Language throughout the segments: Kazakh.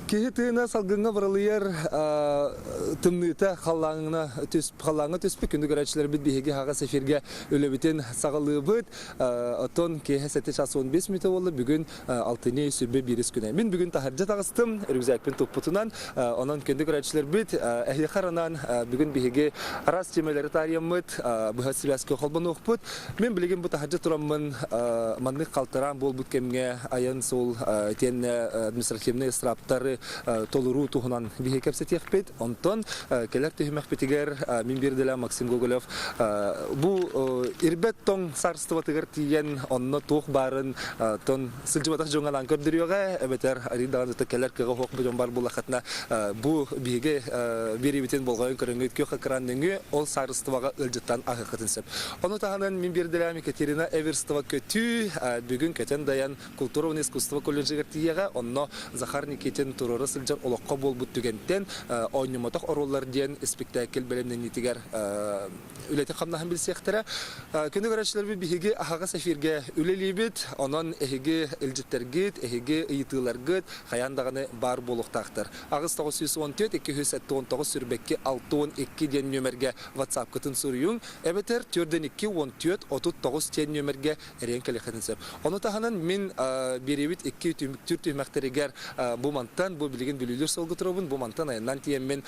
Кехетина салгынга баралыяр тымныта халлаңы төспі күнді көрәтшілер бит бейге хаға сеферге өлөбітен сағалы бұд. Отон кеhe сәті час 15 минуты олы бүгін 6-не сүрбе біріс күнә. Мен бүгін тахаржа тағыстым, үргізәкпен тұппытынан. Онан күнді көрәтшілер бит әхли қаранан бүгін бейге арас темелері тариямыд, бұға сіләскі қолбан оқпыд. Мен білеген бұ тахаржа тұрамын манны қалтыран бол бұд кемге айын сол тен административный эстраптары толуру тухунан бихекепсе текпет. Онтон келер төхімәк бетігер мен берделі Максим Гоголев. Бу ирбет тон сарстыва тігір тиген онны тух барын тон сылжыбатақ жоңан анкөр дүріуға әбетер аридаған зыты келер кіға хоқ бұжон бар бұл ақытына бу биге беребетен болғайын көріңгет көк қақыранныңы ол сарстываға ылжыттан ақықытын сеп. Оны тағанын мен берделі Екатерина Эверстова көтü бүгін көтен даян культура және искусство колледжігер тиеға онны Захар Никитин турары сылжар олыққа бол бұттүгенттен ойныматақ оролар ден спектакль бөлімнен нетігер үлеті қамнағын білсектірі. Күні көрәтшілер бір бігеге ағаға сәферге үлелейбет, онын әхеге үлжіттергет, әхеге ұйытыларгет, қаяндағыны бар болуқтақтыр. Ағыз 914-219 сүрбекке 612 ден нөмерге WhatsApp күтін сүріюң, әбетер 4-2-14-39 ден нөмерге әрен кәліқетін сөп. Оны тағанын мен беребет 2 түймәқтерігер бұл мантан, бұл білген білілер солғы тұрабын, бұл мантан айынан тиен мен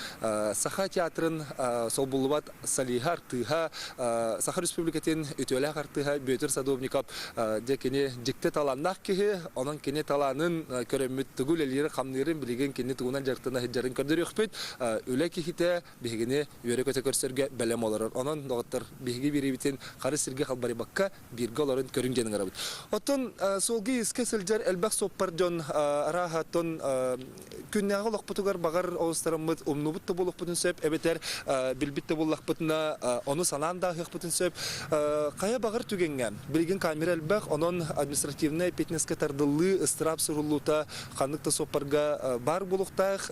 Саха театрын сол болуат Салихар тыға, Саха Республикатын өтөлі ақтыға Бөтір Садовников декене жекте таланнақ кеге, оның кене таланын көріммет түгіл әлері қамнерін білген кене тұғынан жақтына хеджарын көрдір өкпет, өлі кехіте бігіне өре көте көрсерге бәлем оларыр. Оның доғыттар бігі беребетін қары сірге қалбары баққа біргі оларын көрінгенің арабыд. Оттын солғы еске сілжар әлбәқ соппар жон арағаттын күннәғы лоқпытығар бағар ауыстарымыз умнубытты болуқпытын сөп, әбетер білбітті болуқпытына оны санан да ғықпытын сөп. Қая бағар түгенген, білген камера әлбәқ, оның административный петнеске тардылы ыстырап сұрылуыта қандықты соппарға бар болуқтақ,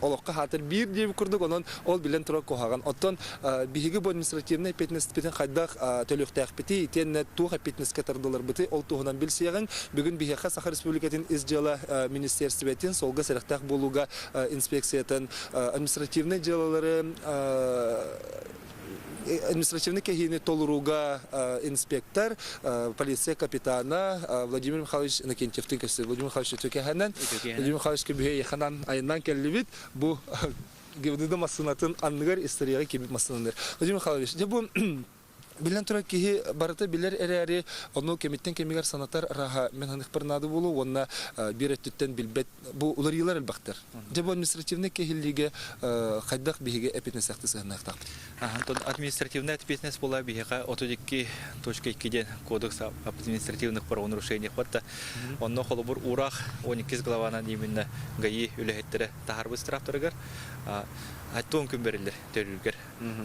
олыққа хатыр бір дейбі күрдік, оның ол білен тұрақ қоғаған. Оттан бігі бұл административный петнесті қайдақ төліқтәқ біті, етен туға петнеске тардылар біті, ол туғынан білсеғін, бүгін бігі Саха Республикатын изжала министерстветін солға сәріқтәқ болуға инспекциятын административный делалары административный кехини толуруга инспектор, полиция капитана Владимир Михайлович Накентьевтың көсі. Владимир Михайлович төкеханан, Владимир Михайлович көбіге еханан айынан кәлі бұл гевдіді масынатын анығар историяға кебіп масынаныр. Владимир Михайлович, бұл Билен тұра кейі барыты білер әрі оны кеметтен кемегер санатар раға мен ханық бірнады болу, онына бір әттіттен білбет, бұл ұлар елар әлбақтыр. Жабу административный кейіліге қайдақ бейге әпетнес әқті сығынақ тақпыд. Административный әпетнес бола бейге 32.2 кодекс административных правонарушений қватта. Онына қолы бұр ұрақ 12 главана деймінна ғайы үліхеттері тағарбы страфтырығар. Аттон күн берілер төлілгер.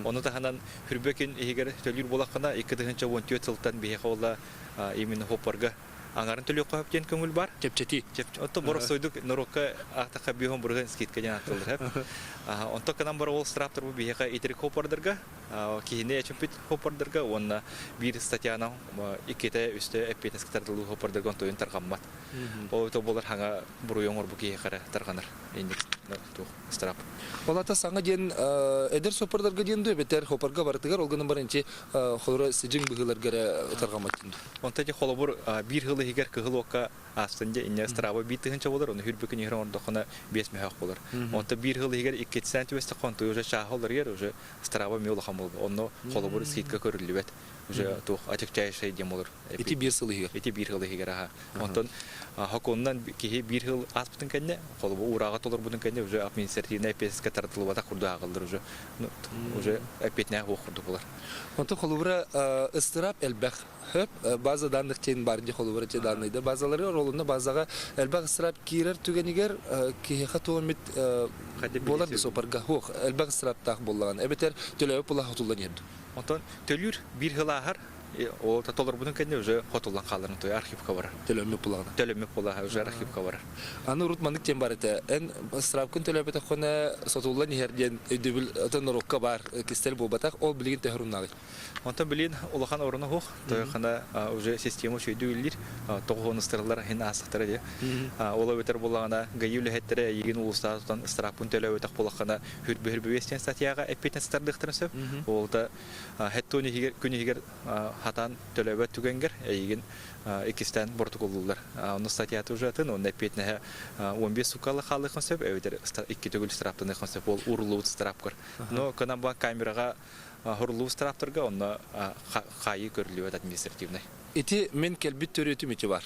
Оны тағанан хүрбекен егер төлір болаққана 2-14 сылттан бейеқі ола именно хоппарға аңарын төлі қойып ден көңіл бар. Чепчети. Отто борық сойдық нұрыққа ақтаққа бейхон бұрған скетке ден ақтылыр. Онто канан бар ол страптыр бұл бейеқі етерік хоппардырға, кейіне әчімпет хоппардырға, онына бір статьяна икеті үсті әппетінскі тардылы хоппардырға онтойын тарғаммат. Ол болар хаңа бұруйон ор бұл кейеқары тарғаныр. Олата саңа ден әдер сопардарға денді, бетер хопарға барытығар, олғының барынче қолыра сіджің бұғыларғары тарғаматтынды. Онта де қолы бұр бір ғылы егер кығыл оққа астынде инне страба биттігінші болар, оны хүрбекін егер орындықына 5 мәхақ болар. Онта бір ғылы егер 2 сантиметр қонты уже шағы олар ер, уже страба меулы қам болды. Оны қолы бұр скидка көрілі бәт. Уже тух атекчайший дем олар. Эти бір ғылы егер. Эти бір ғылы егер. Онтан хаконнан кеге бір ғыл ас бұтын кәнне, қолы бұр ұраға толар бұтын кәнне, уже административный әпеске таратылы бата құрды ағылдыр, уже әпетіне оқ құрды болар. Онта қолы бұра ыстырап әлбәқ база данных тен бар де қолы бұра те данныйды. Базалары ролында базаға әлбәқ ыстырап кейрер түгенігер кейеға тоғымет болар біз опарға. Әлбәқ ыстырап тақ болған. Әбетер төләуіп бұла құтылдан еді. Ondan tölür bir hılahar ол толор будун кенде уже хотулдан калырын той архивка бар. Төлөмөк булагына. Төлөмөк була уже архивка бар. Аны урут мандык тем бар эте. Эн страпкын төлөбөтө хона сотулла нихерден өдөбүл тонорокка бар кистел болбатак ол билген техруннагы. Онта билин улахан орына хук, той хана уже система шөйдүллер, тогоныстырлар хин асыктыры де. Ола өтер булагана гайюле хеттере еген улустан страпкын төлөбөтөк булакана хүрбүрбүестен статьяга эппетен стардыктырын сөп. Ол да хеттони күнигер хатан төлөбөт түгенгер еген экистен протоколлар. Оны статьяты уже атын, он эппетне 15 сукалы халыкын сөп, өтер 2 түгүл страптын сөп, ол урлуу страпкар. Но канаба камерага хурлуу страпторга онна кайы көрүлүп административный. Эти мен келбит төрөтүм ичи бар.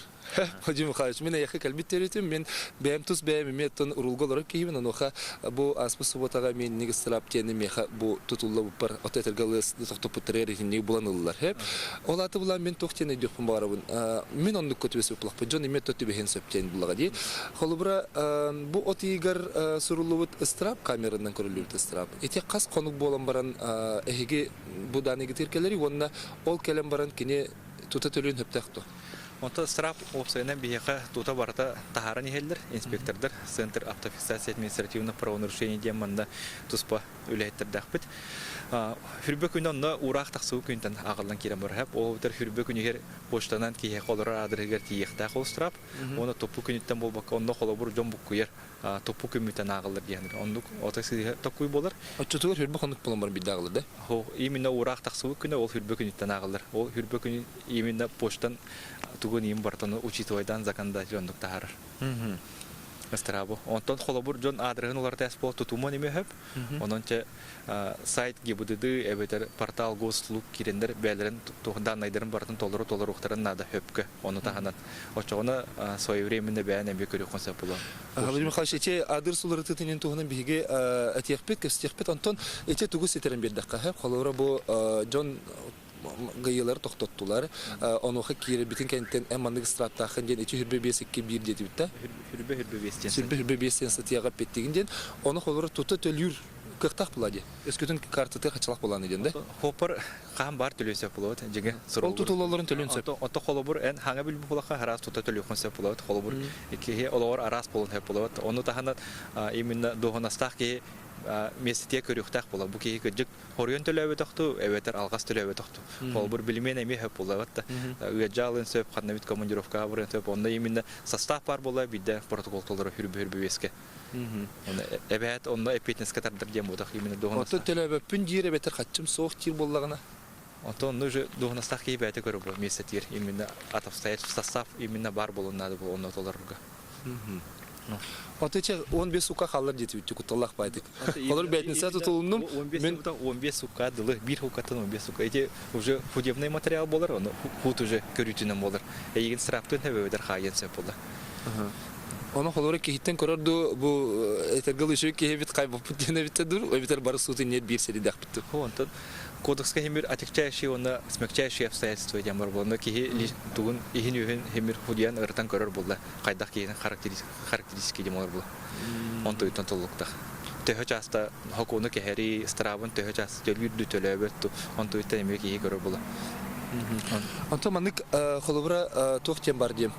Хожим Михайлович, мен яхы келбит төрөтүм, мен бем тус бем меттон урулголор кийбин, аноха бу аспы суботага мен негиз страп тени меха бу тутулла бар отетергалы токтопутрер не буланылар. Олаты булан мен токтене дөкпүн барабын. Мен ондук көтүбөсүп булак, жон эмет төтүбеген сөптен булага ди. Холубра бу отигер сурулубут страп камерадан көрүлүп страп. Эти кас конук болон баран эге бу даныгы тиркелери, онна ол келен баран кине тута төлөн хөптөктү. Онта страп опсайынан бияка тута барта тахарын ехелдер, инспектордар, Центр автофиксации административных правонарушений деманда туспа үләйттер бит. Хүрбө күннән урак таксуу күнтен агылдан кирем бар хәп. Ол битер хүрбө күнегер поштанан кие колора адрегер тиехтә холстрап. Оны топу күннән булбак, онда холобур жомбук куер. Топу күннән агылыр дигән. Ондук отаксыга токуй булыр. Очтугар хүрбө конук булам бар бидагылы да. Хо, именно урак таксуу күннән ол хүрбө күннән агылыр. Ол хүрбө күннән именно поштан тугун им бартаны учитывайдан законда жондук тахар. Страбо. Онтон холобур жон адрегин улар теспо тутумон эме хөп. Ононча сайт ГИБДД эбетер портал Госслуг кирендер бәлерин данныйдарын бартын толуруктарын нада хөпкө. Оны таханат. Очогона своевременно бәян эме көрү концепт було. Владимир Михайлович, эти адрес сулары тетинен тугунан биге этехпет, кестехпет, Антон эти тугу сетерен бердакка хөп. Холора бу жон гайылар токтоттулар. Онуха кире битин кенттен эммандык страттахын ден эти хүрбө бесикке бир деди битта. Хүрбө бестен статьяга петтигинден оны холора тута төлүр кыктак булади. Өскөтүн картаты качалак буланы ден да. Хопор кам бар төлөсө болот. Жеге суроо. Ол тутулаларын төлөнсө. Ото холобур эн ханга билбу булакка харас тута төлөкөнсө болот. Холобур эки олор арас болот хеп болот. Оны таханат именно догонастак ки месте көрүктак болот. Бу ки көжүк хорьон төлөбө токту, эветер алгас төлөбө токту. Холобур билимен эми хеп болот. Уяжалын сөп кандабит командировка барып сөп. Онда именно состав бар болот, бидде протокол толору хүрбө беске. Оны эбет онда эпетнеске тардыр дем бодак именно догонастак. Ото төлөбө пүн жире бетер качым соок тир боллагына. Антон уже догонастак ки бете көрүп месте тир именно обстоятельств состав именно бар болон надо было онда толорга. Отече 15 сука халар жетип куталлах байдык. Алар бетинсе тутулундум. Мен 15 сука дылы, бир хукатын 15 сука. Эти уже судебный материал болар, оны хут уже көрүтүнөн болар. Еген сраптын хебедер хаянсы болду. Оны холора кихиттен көрөрдү бу этергыл иши кихибит кайбып бүтүнө биттедир. Өбитер бар сутун нет бир сери дак битту. Онтон кодекска хемир отягчающие, он смягчающие обстоятельства демар был, но кихи тугун ихин хемир худиян ыртан көрөр булда. Кайдак кихин характеристики демар был. Он то итон толуктах. Төһө часта хокуны кехери страбын төһө часта төлүрдү төлөбөттү. Он то итен эми кихи көрөр булда. Антон манык холобра тохтен бар дем.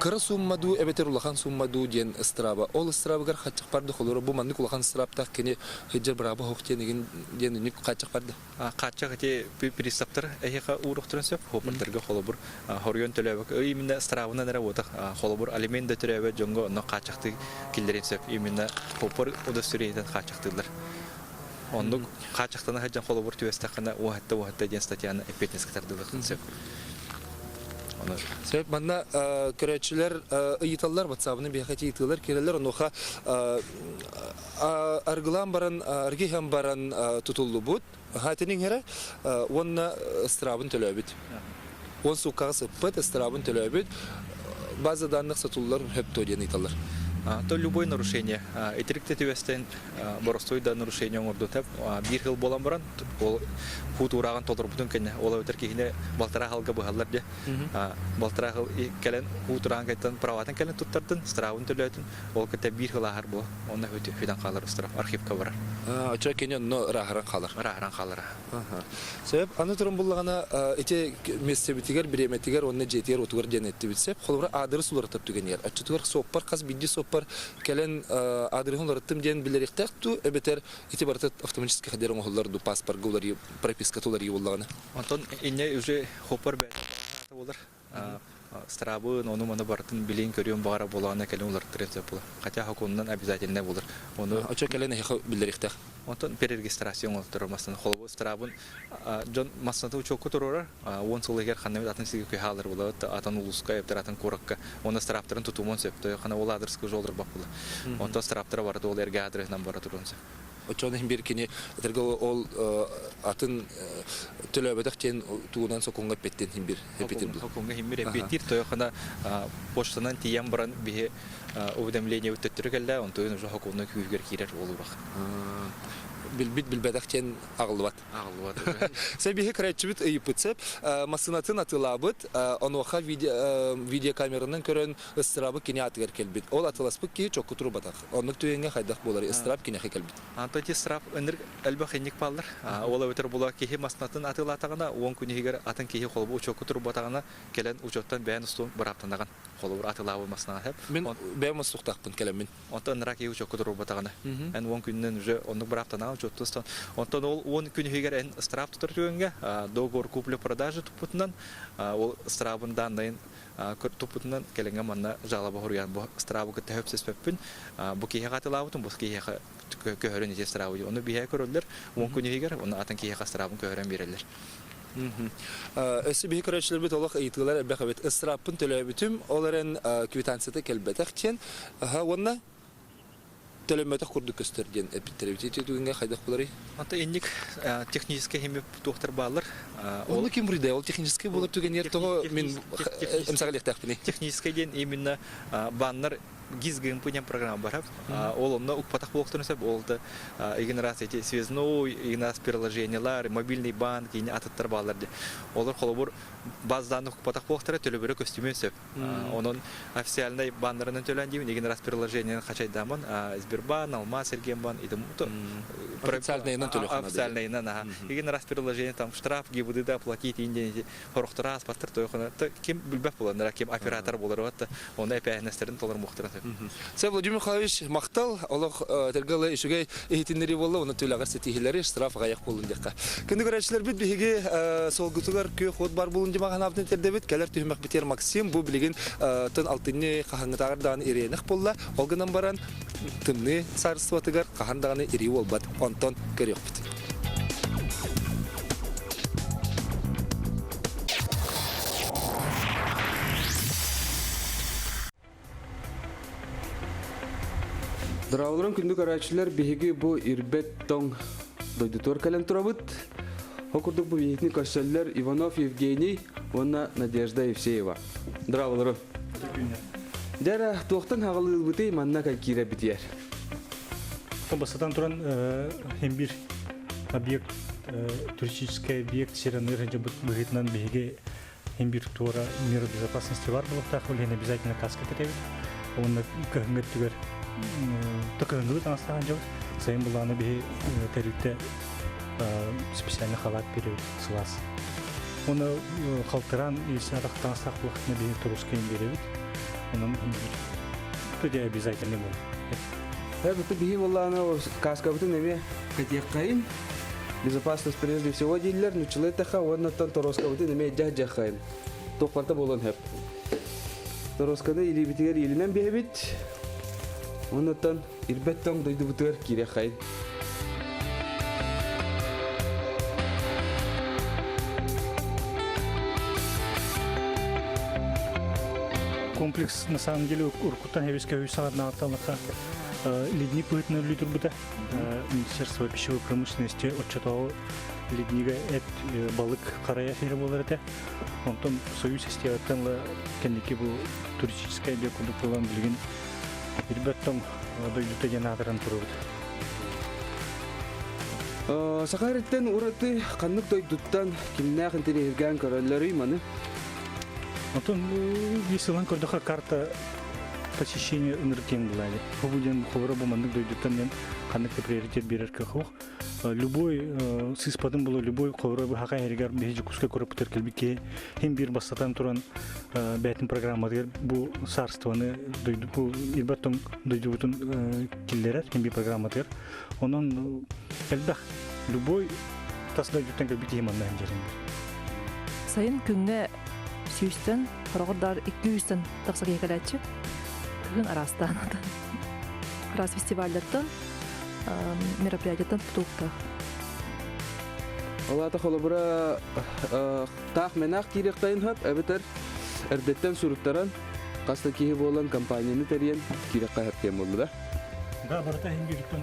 Кыра суммаду эбетер улахан суммаду ден страба. Ол страбагар хачык барды холобра бу манык улахан страбта кене хеджер браба хохтен ден ник хачык барды. Качак те пристаптар эхека уруктурун сөп хоптерге холобур хорьон төлөбөк именно страбына работа холобур алимент төлөбө жонго но качакты килдерин сөп именно хопор удостоверениеден качактылар. Ондук качактана хаҗан холобур төстәкне уатта ден статьяны эпетнеске тардылык сөп. Аны сөп манна көрәчләр ыйталлар WhatsApp-ны бехәти ыйталлар керәләр оноха аргылан баран аргиһам баран тутуллу бут хатының хәре онна страбын төлөбит. Он сукасы пет страбын төлөбит. База данных сатуллар хәп төден ыйталлар. То любое нарушение. Этерикте төвестен боростой да нарушение ордотап бир жыл болан баран ол хут ураган толтырбутун кенне ол өтер кихине балтара халга быгаллар де. Балтара хал келен хут ураган кайтан праватын келен туттардын стравын төлөтүн ол кете бир жыл ахар бо. Онда өтө фидан калар страф архивка бар. Очо кене но рахаран калар. Рахаран калар. Себеп аны турун буллагана эте местебитигер биреметигер онны жетер отугар денетти битсеп холбура адыр сулар таптыгенер. Ачтугар соппар каз бидди соппар келен адресун ларыттым ден билерихтакту эбетер итибартат автоматически хадерон холлар ду паспорт гулари прописка тулари буллагана. Антон инне уже хоппар бе болар. Страбы, но мы на бортен билин көрүм бара болгана келен улар трете була. Хотя хакуннан обязательно булар. Оны ача келен билерихтак. Антон перерегистрация олтырмастан холбу страбын жон массата учок турора он сулыгер ханны атын сиге кыйалар була атын улуска эптаратын коракка оны страптарын тутумон септе хана ол адреске жолдыр бак була. Онто страптар бар ол эрге адресынан бара турунса. Очоны бир кини этергө ол атын төлөбөдөх тен туунан соконга петтен бир эпитер бул. Соконга бир эпитер тоёхана поштанан тиям баран бие уведомление өттөргөлдө онтойн уже хоконга күйгөр кирер болурак. Билбедактен агылбат. Себеге крачбит ыйпытсып, масынатын атылабыт, онуха видеокамеранын көрөн ыстрабы кине атыгар келбит. Ол атыласпык ки чокку турбатак. Онук түйөнгө хайдак болар, ыстрап кине келбит. Антоти страп өнөр элбахенник балдар. Ол өтөр була ки масынатын атылатагына, он күнегер атын ки холбу чокку турбатагына келен учоттан бән устун бараптанаган. Холбур атылабы масына хеп. Мен бәм мустуктакпын келемин. Онтон раки чокку турбатагына. Эн он күннен уже онук бараптанаган чоттустан. Онтон ол 10 күнегер эн страп туртугенге договор купли-продажи тупутунан ол страбын данныйын тупутунан келенге манна жалаба хуруян бу страбы кытта хөпсеспеппин бу кийе катылабытын бу кийе көһөрөн ете страбы оны бие көрөлдөр 10 күнегер оны атын кийе страбын көһөрөн берелер. Өсі бейі көрәтшілер бет олық ұйытығылар әбәқ әбет ұсыраппын төлөбітім оларын квитансияты кәлбәтәк кен онна төлөмөтөх курдук көстөрден эпитербитет үгүнгө хайдак булары. Ата энник технический химия доктор баллар. Оны ким бурда? Ол технический булар түгенер того мен эмсагалыктакпын. Технический ден именно баннар гизген пуням программа бар. Ол онна укпатак болуктурса болду. Генерация связной, игнас приложениялар, мобильный банк, ини аттар балларды. Олар холобур баз данных укпатак болуктура төлөбөрө костюм өсөп. Онун официальный баннарын төлөндүм, игнас приложениялар качайдамын. Сбербанк, Алмаз, Сергембанк, идем то официальные на игнас приложение там штраф ГИБДД оплатить индени хорохтара паспорт тоёхана. Ким билбеп буландар, ким оператор булар атта. Оны эпээнестерин толор мухтарат. Сәй Владимир Михайлович мактал, Аллах тергеле ишугай эхитиннери болла, оны төлөгөр сетихилери штраф гаяк болун декка. Күндү көрөчлөр бит биге солгутугар күй ход бар болун димаган абдын тердебит, келер түймөк битер Максим бу билеген тын алтынны кахаңтардан иренек болла, олгынан баран тымны сарсватыгар кахандаганы ири болбат, онтон көрөк бит. Драулрын күндү карачылар биһиги бу ирбет тоң дойдутор кален турабыт. Хокурдук бу биһитни кашаллар Иванов Евгений, онна Надежда Евсеева. Драулрын. Дара тоқтан хагылыбыты манна калкира битер. Басатан туран хембир объект туристический объект Сираныр жабыт быгытнан биһиги хембир тура мир безопасности бар булыктах улен обязательно каска теребит. Онна кыгынгыт түгөр токынгылы таңастаган жок. Сайын буланы бии терүтте специальный халат берүү сылас. Оны калтыран исарак таңастак булыктны бии турускайын беребит. Онун туде обязательно бул. Это бихи валлана каска бутын эме катеккайын. Безопасность прежде всего дилер, но человека он тан тороска бутын эме жахжахайын. Токпарта болон хеп. Торосканы или битигер илинен бебит. Оннан ирбеттон дойду бутер кирехайын. Комплекс на самом деле Уркутан Хевиская на Аталаха ледник будет на Литурбута. Министерство пищевой промышленности отчетало леднига балык карая фирмаларыта. Он там союз систематанла кенники бу туристическая бекундуклан билген Ирбеттон дойдута генераторын турут. Сахарыттан ураты каннык дойдуттан кимнах интерерган короллары маны. Антон веселан көрдөха карта посещения энергем булали. Хобуден хобра бумандык дойдуттан мен каннык приоритет берер кахох. Любой сыспадын было любой хобра хака эргер бежи куска көрөптөр келбике хем бир бастатан туран бәтин программалар бу сарстваны дойду бу ирбаттон дойдубутун киллерер хем бир программалар. Онон элбах любой тасдай дойдуттан келбике хемандан жерин. Сайын күнгө сүйістен, құрағырдар 200-тен тақсық екеләтші. Күн арастан. Арас фестивальдаттан, мероприятияттан тұтуқты. Олата холобура тақ менақ керек қайын хап, әбітер әрдеттен сұруттаран қаста кейі болан компанияны тәрген керек қай хап кем болды да? Да, барата хендеріктен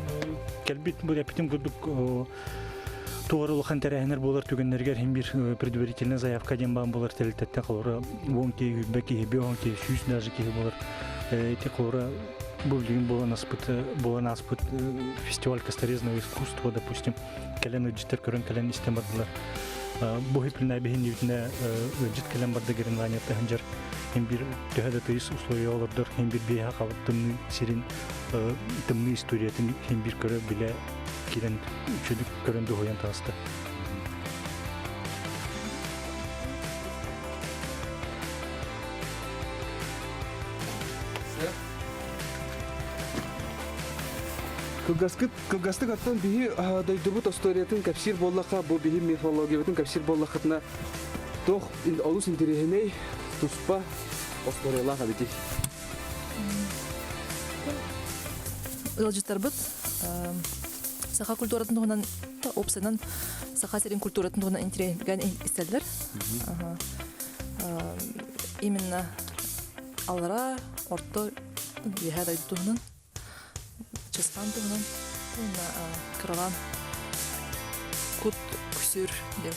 кәлбет бұл әпітім күрдік туғарылыған тәрәхінер болар түгеннергер хем бір предварительный заявка ден баған болар тәліктәттен қалуыра 10 кей, 100 кей, 5 кей, 100 даже кей болар. Эти қалуыра бұл деген болан аспыт фестиваль косторезного искусства, допустим, кәлен үджеттер көрін кәлен істен бардылар. Бұхи піліне бейін дейтіне үджет кәлен барды керін ланетті ханжар хем бір төхәді тыйыс условия олардар, хем бір бейха қабыт тымны серин тымны историятын хем бір көрі біле кирен чөдүк көрөндү хоян таасты. Кылгастык аттан бихи дойдубут историятын капсир боллақа, бу бихи мифологиябытын капсир боллақытына тох олус интерехеней туспа историялаға бити. Ылжыттар бұд, саха культуратын туғынан опсынан саха серин культуратын туғынан интереген истелдер. Именно алара орто веха дайды туғынан, чыстан туғынан, кыралан, кут, күсір деп.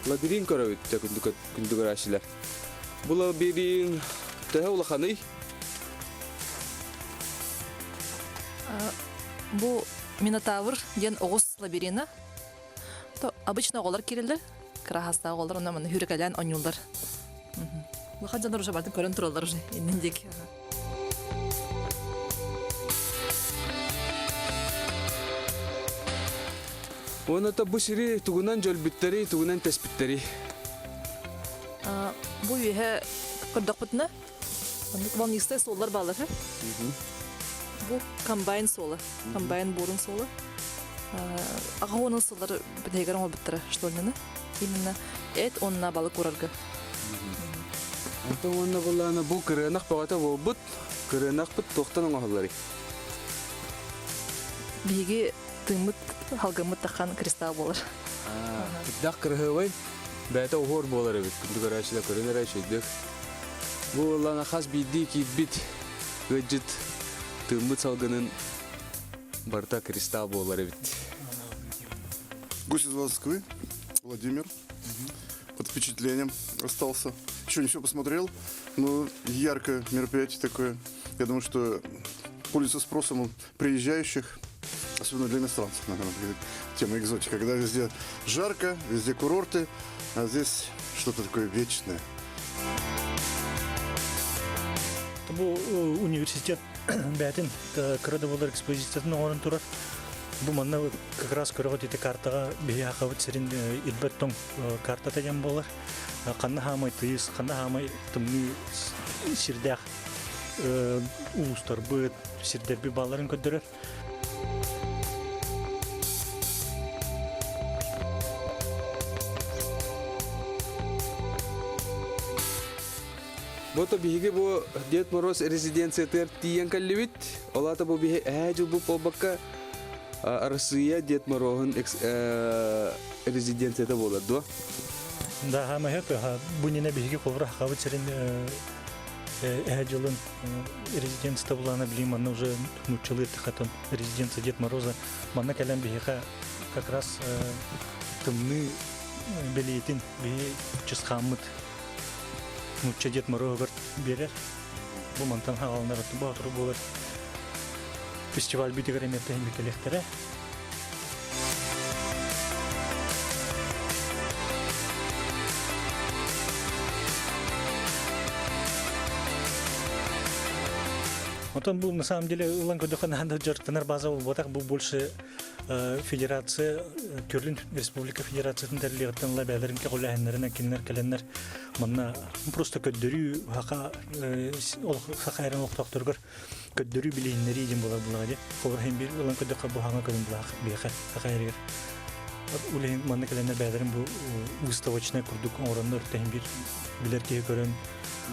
Лабирин көрөбүт күндүгөр ашылар. Бұл лабирин тәһә улаханы. Бу Минотавр ден оғыз лабирина. Обычно оғылар керелдер. Крахаста оғылар, онна мана хүрекәлән онюлдар. Бұл қанжандар уже бардың көрін тұралар уже. Еніндек. Оны та бұл сири тугунан жөлбіттері, тугунан тәспіттері. Бұл үйе көрдік бұтына. Бұл несте солдар балар. Бұл комбайн солы. Комбайн борын солы. Аға оның солдары бітегерін ол біттірі штолнені. Именно әт онына балы көрарғы. Оны бұланы бұл кірінақ бағата бұл бұт, кірінақ бұт тоқтан оңағылары. Беге тымыт, халгымыт таққан кристалл болар. Дақ кіріғывай, бәті оғыр болар өбіт. Күндігір әшілі көрінер әшілдік. Бұл олана қас бейді кейбіт, өджіт, тымыт салғының барта кристалл болар өбіт. Гость из Москвы, Владимир. Под впечатлением остался. Еще не все посмотрел, но яркое мероприятие такое. Я думаю, что пользуется спросом у приезжающих, особенно для иностранцев, наверное, тема экзотика. Когда везде жарко, везде курорты, а здесь что-то такое вечное. Бұл университет бәтін кірді болар экспозициясын оғырын тұрар. Бұл манна как раз көріғыт еті картаға бейі ақавыт серін илбеттон карта тәген болар. Қанна хамай тыйыз, қанна хамай тымны сирдәқ улустар бұд, сирдербі баларын көддірер. Бото биһиги бу Дед Мороз резиденциятер тиен каллибит. Олата бу биһи жыл бу полбакка Россия Дед Морозын резиденцията болот до. Да, хама хепе, бунина биһиги ковра хавыт серин жылын резиденцията булана билим, анна уже нучылы хатын резиденция Дед Мороза. Манна калам биһига как раз тымны билетин бе чисхаммыт нучча дет морогар берер. Бу мантан хагалнар туба туру болар. Фестиваль битигер эметтен бекелектере. Отон был на самом деле ланкодохан ханда жартанар база был вот так был больше федерация Кюрлин Республика Федерациясының дәрлегеттен лабәләрен кәгуләһеннәренә киннәр кәленнәр монна просто көддөрү хака ол хакайран октоктургыр көддөрү билиннәри дим була булагы фор һәм бир ланкодоха бу ханга көн була бихә хакайрыр улен монна кәленнәр бәләрен бу выставочная курдук ораннар тәһим бир биләргә көрән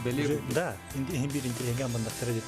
Беле да инде һәм бир интеллигент бандактары дип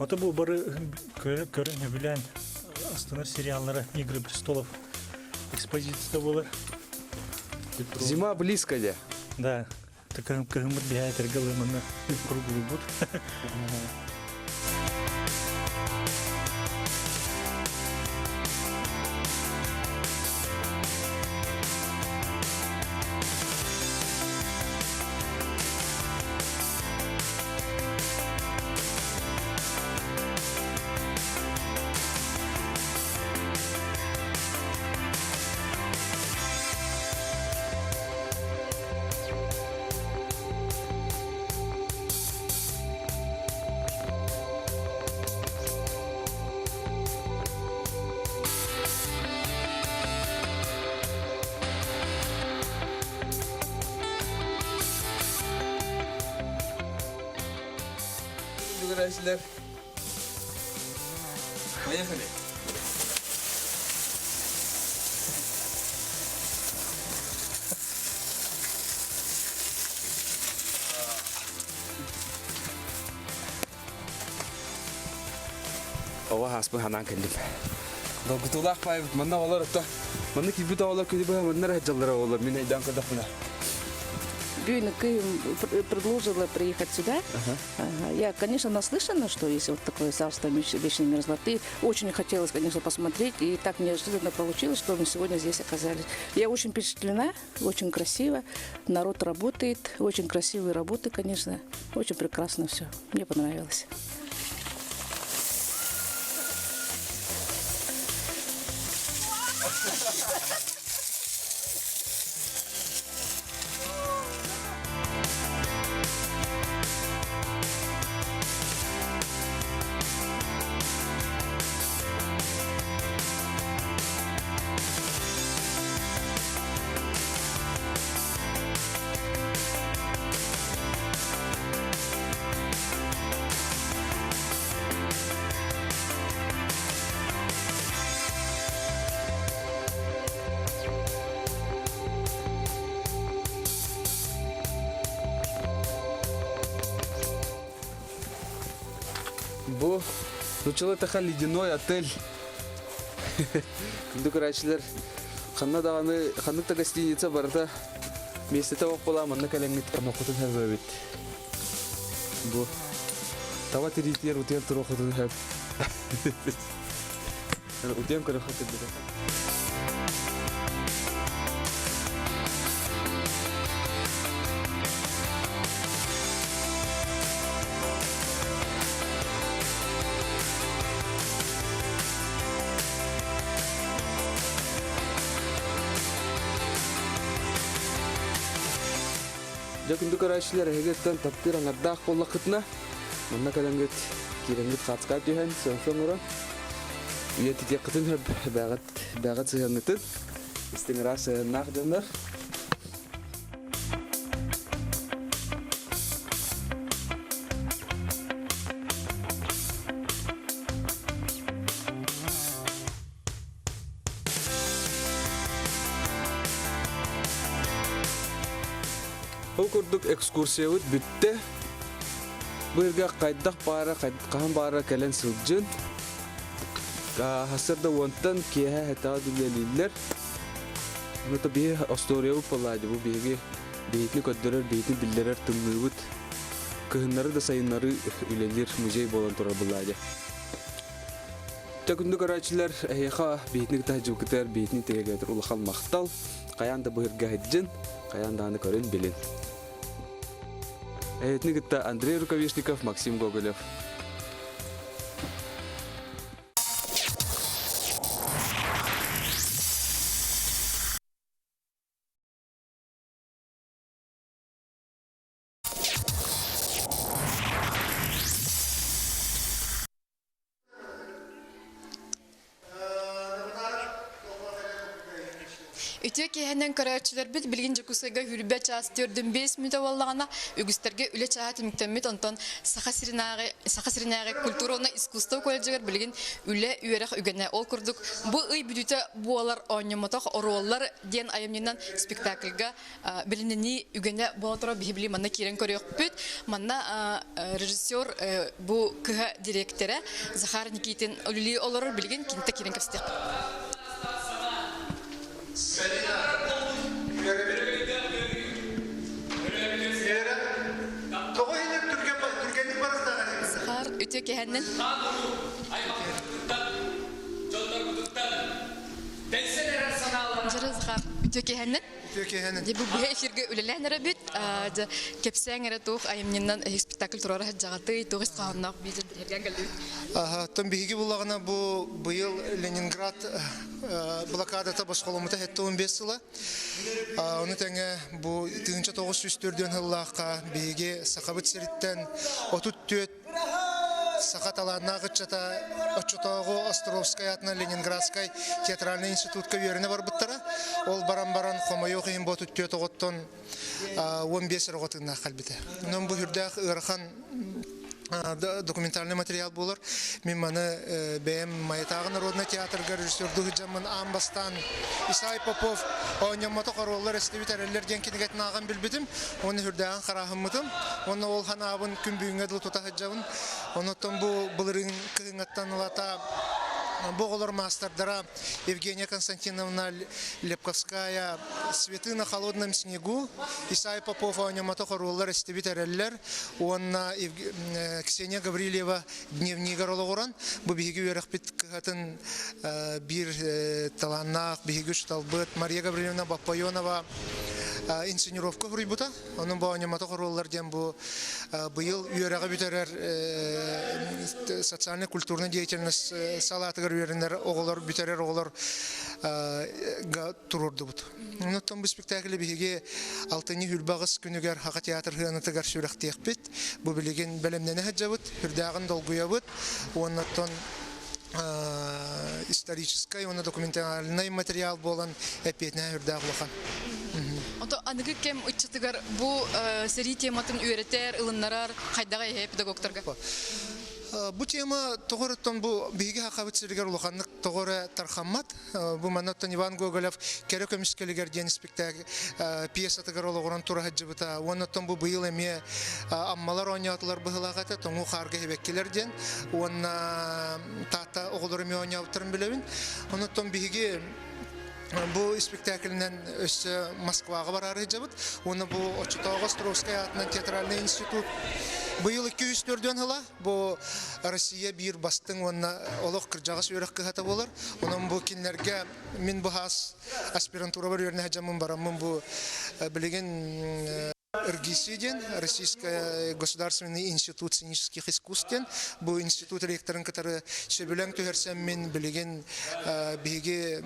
Ото бу бары көрүнө билен астана сериаллары Игры престолов экспозицияда болар. Зима близко, да. Да, такая кымыт бияйтер гылымына круглый бут. Поехали. Ова хаспы ханан келдим. Долгутулах пай манна олар отта. Манна кибит олар кибит манна хаҗаллар олар. Мен айдан кадахна. Бюйна предложила приехать сюда. Я, конечно, наслышана, что есть вот такое царство вечной мерзлоты. Очень хотелось, конечно, посмотреть. И так неожиданно получилось, что мы сегодня здесь оказались. Я очень впечатлена, очень красиво. Народ работает, очень красивые работы, конечно. Очень прекрасно все. Мне понравилось. Бу начало таха ледяной отель. Күндүк райчылар ханна даганы ханныкта гостиница барда местете ок бола манна калеңит канокутун хабыбит. Бу тава тиритер утен турохутун хаб. Утен карахатып бит. Jakındı karayçılar hegetten taptır anadda kollakıtna. Manna kalanget kirengit katskay tühen sonra. Üyeti yakıtın hep bağat sığınıtın. İstinira sığınnak canlar. Ол курдук экскурсиябыт бүтте. Бырга кайдак бара, кайдаккан бара келен сылжын. Хасырда вонтан кеха хата дүлелилер. Мыта бие астория палады бу биге бейтни көддөрөр бейтни диллерер тымныбыт. Кыһыннары да сайыннары үлелер музей болан тура булады. Тәкүндү карачылар эха бейтни тажукытар бейтни тегелер улахан мактал. Каянда бырга хеджин, каянда аны көрөн билин. Этникта Андрей Рукавишников, Максим Гоголев. Үтө кеһенен көрәчиләр бит билгин жакусайга хүрбә час төрдүн 5 минут аваллагана үгүстәргә үле чаат миктәмит онтон сахасиринага культураны искусство колледжер билгин үле үерәх үгәнә ол курдук бу ый бүтә буалар оньямотох ороллар ден аямнан спектакльга билинени үгәнә болотро библи манна кирен көрөк бит манна режиссер бу кහ директоры Захар Никитин үлли олар билгин кинтә кирен кастык. Захар үтө кеһеннен Захар үтө кеһеннен Ди бу эфирге үлеләнәре бит, кепсәңәре тух аемнан спектакль турары хаҗагаты тугыз каһаннак биден бергән галды. Там биги булагына бу быел Ленинград блокадата башкалымыта хәтта 15 елы. Аны тәңе бу 1904 елларга биги Сахабыт сериттен 34 Сахаталарына гычата Очотого Островская атна Ленинградская театральный институтка верне бар буттара. Ол баран хомайо кыйын бу 34 оттон 15 роготына калбите. Мен бу хүрдә ырхан документальный материал булыр. Мен маны БМ Маятагы народный театрга режиссердү жаман Амбастан Исай Попов оньямото короллар эстебитерелер ден кинегет наган билбидим. Оны хүрдәгән карахыммытым. Оны ол ханабын күнбүнгә дил тута хаҗабын. Онотон бу булырын кыйнаттан лата Боголор мастerdара Евгения Константиновна Лепковская «Цветы на холодном снегу», Исай Попов, оньямото короллар эстебитерелер, онна Ксения Гаврилева «Дневник горологоран», бу биги верах бит катын бир таланнак, биги шталбыт, Мария Гаврилевна Бапайонова инсценировка хүрибута. Onun bu оньямото короллар ден бу быйыл үйрәгә битерер социально-культурная деятельность салатыгар үйрәннәр оголор битерер оголор га турурды бут. Оннан бу спектакль биге алтыны хүлбагыс күнүгәр хакы театр хыянатыгар сүрәктек бит. Бу билеген белемнәне хаҗабыт, хүрдәгын долгуябыт. Оннан исторический, он документальный материал болан эпетне хүрдәгылган. Ото аныгы кем учтыгар бу сери тематын үйрәтер, ылыннарар кайдага педагогтарга. Бу тема тогорттон бу биге хакабытсыргар улганлык тогора тархаммат. Бу манаттан Иван Гоголев керек эмискелигер ден спектакль пьесатыгар ологорон тура хаҗыбыта. Оннан бу быйыл эме аммалар ойнатылар быгылагата тоңу харга хебеккелер ден. Онна тата оголор эме ойнатырын билебин. Оннан биге бу спектакльнен өсө Москвага барары жабыт. Оны бу Очотого Островская атынан театральный институт быйыл 204 жылы бу Россия бир бастың онна олох кыржагыс өрөк кыхата болар. Онун бу кинлерге мен бу хас аспирантура бар өрне хаҗамын барамын бу билеген РГИСИДен, Российский государственный институт сценических искусств, бу институт ректорын который сөбөләң төһәрсәм мен билеген биге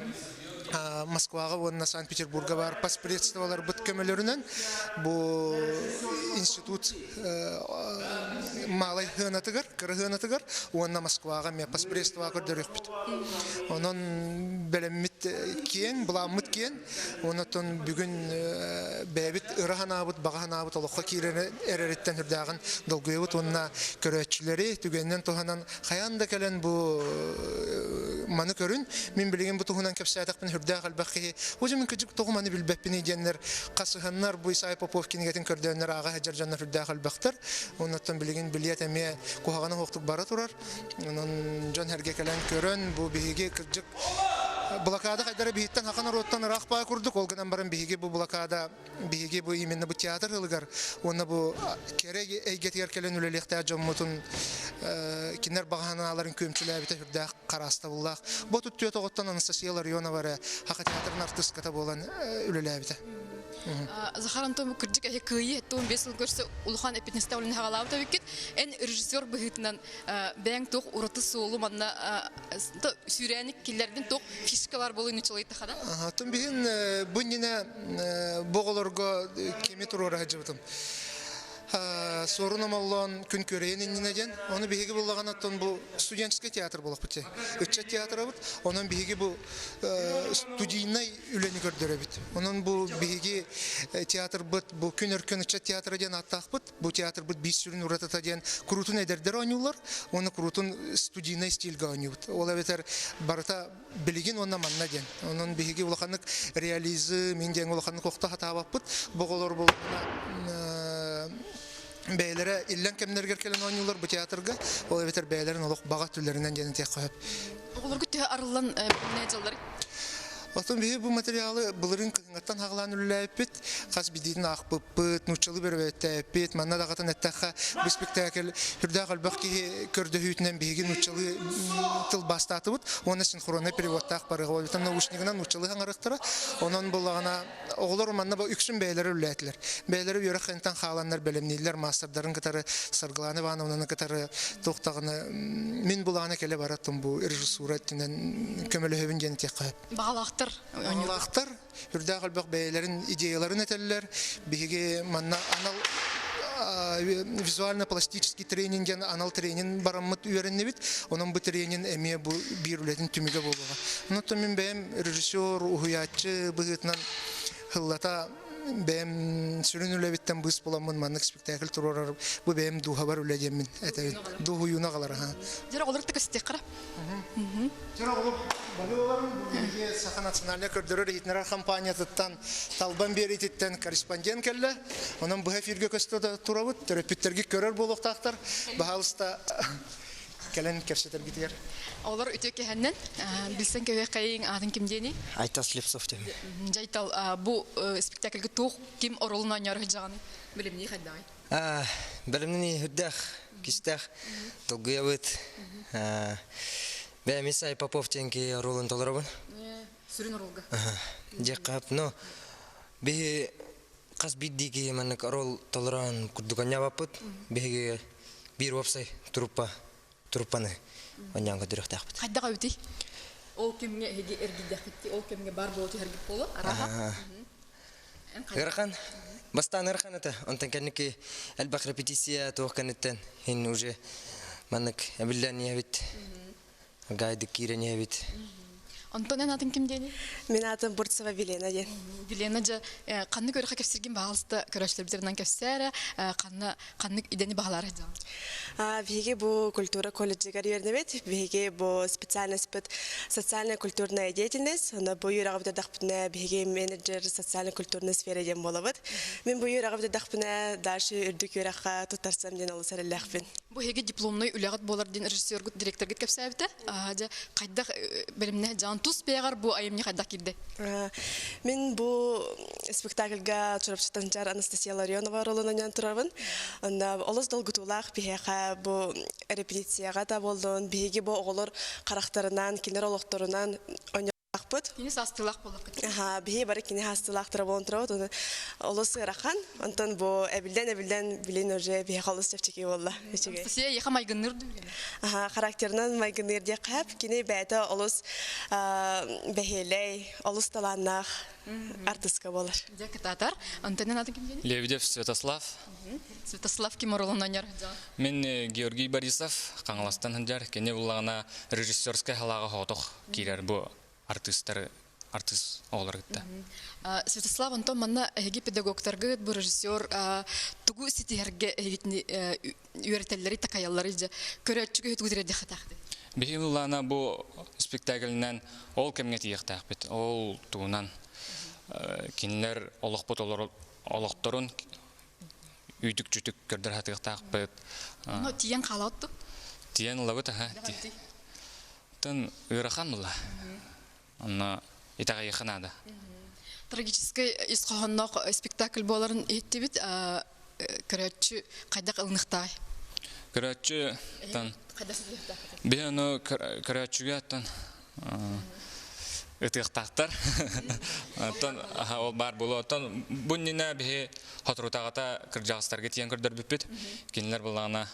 Москвага, онна Санкт-Петербурга бар паспредстволар бут көмөлөрүнөн бу институт малай хынатыгар, кыры хынатыгар, онна Москвага ме паспредство көрдөрөкпүт. Онон белеммит кийин, буламмыт кийин, онотон бүгүн бэбит ыраханабыт, багаханабыт олокко кирене эререттен хүрдагын долгуйбут, онна көрөчүлөрү түгөннөн туханан хаянда келен бу маны көрүн, мен билген бу тухунан кепсаятакпын хүрдаг албакки. Уже мен кыжык тугуманы билбеппини дендер, касыганнар бу Исай Поповкин гетин көрдөнөр ага хаджаржандар хүрдаг албактар. Онотон билген билет эме кухаганы хоктук бара турар. Онон жон херге келен көрөн бу биге кыжык блокада кайдара биттен хакана роттан рахпа курдук. Ол гынан барын биге бу блокада биге бу именно бу театр ылыгар. Оны бу керек эйгетер келен үлелехте жоммутун кинер баганаларын көмчүләбите хүрдак караста буллак. Бу туттуя тоготтан Анастасия Ларионова ра хака театрын артистката болан үлеләбите. Захар Антон кырдык эһе кыйы тон бесил көрсө улхан эпитнесте улын хагалап табыккет. Эн режиссер быгытынан бәң ток ураты соолу манна сүрәник киллердин ток фишкалар болуну чылайты хада. Тон биген буннина боголорго кеме турора хаҗыбытым. Сорунам Аллан күн көрейін иннеден, оны биһиги буллаган аттан бу студенческий театр булак бите. Үчче театры бит, онун биһиги бу студийный үлени көрдөрө бит. Онун бу биһиги театр бит, бу күн өркөн үчче театр ден аттак бит. Бу театр бит 5 сүрүн уратата ден крутун эдердер ойнулар, оны крутун студийный стилге ойнуйт. Ол бетер барыта билигин онна манна ден. Онун биһиги улаханык реализм, инден улаханык кокта хатабап бит. Боголор бул бәйләре иллән кемнәргә келен ойнулар бу театрга, ол бетер бәйләрен олык бага түлләреннән җәнәтә куеп. Олар күтә арылан не жаллар. Отон бе бу материалы булырын кынгаттан хаглан үлләпет, хас бидин акпыппыт, нучылы бербеттәпет, манна дагатын әттәхә бу спектакль хүрдә галбакки көрдө хүтнән биге нучылы тыл бастатыбыт, оны синхронный переводтак барыга болтан наушнигынан нучылы хаңарыктыра, онон буллагана оглар манна бу үксүн бәйләре үлләтләр. Бәйләре йөрәхәнтән хагланнар белемниләр, мастердарын кытары Саргланы Ивановнаны кытары токтагыны мин буланы келе бараттым бу режиссура тенен көмөлөбүн җәнәтә куеп. Багалактар Анлактар, үрдә галбак бәйләрен идеяларын әтәлләр, биге манна анал визуально-пластический тренинген, анал тренинг бараммыт үйрәнне бит, onun бу тренинг эме бу бир үләтен түмигә булуга. Онтон мен бәм режиссер, уһуятчы быгытнан хыллата бәм сүрүнүле биттен бус буламын маннык спектакль турар бу бәм духа бар үләдем мен әтә духу юна галар ха. Жара олар тәкәсте кара. Жара олар балаларын бүге Саха национальный көрдөрөр итнер компанияттан талбан беритеттен корреспондент келде. Онун бу эфирге көстө турабыт, терапевттерге көрөр болуктактар. Баалыста келен керсетер гитер. Олар үтөкө хәннән билсәң кебе кайын атын кимдени? Айтас Лепсов дем. Жайтал бу спектакльгә тук ким оролуна яры жаганы билемни хәддай. Белемни хүрдәх, кистәх, толгыябыт. Бәм Исай Попов тенки ролын толырабын. Сүрүн оролга. Жакап, но бе кас биддиги маннык рол толыран курдуганья бапыт. Беге бир вапсай труппаны онянга директахпыт. Хәддага үти. Ол кемгә һеге эргидәхти, ол кемгә бар болты һәргит болы, араха. Ирхан, бастан ирхан это, он тенкеники элбак репетиция тоқканеттен, хин уже маннык абиллания бит. Гайды кирене бит. Антонен атын ким дени? Мен атым Бурцева Вилена ден. Вилена же канны көрөккө кепсирген багылысты көрөчлөр битеринен кепсәре, канны идени багалары жа. Биге бу культура колледжига бернебет, биге бу специальность бит социальная культурная деятельность, ана бу юрагы дакпына биге менеджер социально культурная сфера ден болобыт. Мен бу юрагы дакпына дальше үрдүк юракка тутарсам ден алысар элехбин. Бу һеге дипломный үләгат болар ден режиссер директор гит кепсәбите. Жа кайда белемне жан тус бегар бу айымны кайда кирде. Мен бу спектакльга чорапчытанчар Анастасия Ларионова ролунан турабын. Анда олос долгутулак бихеха бу репетицияга да болдун. Биги бу оголор карактарынан, кинер олокторунан Ахпыт. Кини састылах болак. Ага, бихи бары кини хастылах трабон травот. Олос рахан. Антон бу эбилден билин уже бихи халыс чепчеки болла. Сия яха майгынныр дүү. Ага, характерынан майгыныр де кап. Кини бәйта олос бехелей, олос таланнах артистка болар. Дек татар. Антонен аты ким дени? Лебедев Святослав. Святослав Киморолон анер. Мен Георгий Борисов, Каңластан ханжар. Кене буллагана режиссерская халага хотох кирер бу артист олар гитте. Святослав Антон манна эги педагогтарга бу режиссер тугу ситиерге эгитни үйрөтелери такаяллары же көрөчүгө өтүгүдүрө дехатакты. Бихи буллагана бу спектакльнен ол кемге тиектак бит. Ол туунан кинлер олохпут олохторун үйдүк-жүтүк көрдөр хатыктак бит. Но тиен калаттык. Тиен лабыт ха. Тан ырахан ла. Анна итага яханада. Трагический исхоннок спектакль боларын эттибит көрөчү кайдак ылныктай. Көрөчү тан бияно көрөчүгө тан ытыктактар. Тан ол бар боло тан буннина бе хатрутагата кыржагыстарга тиен көрдөр бүппүт. Кинлер булгана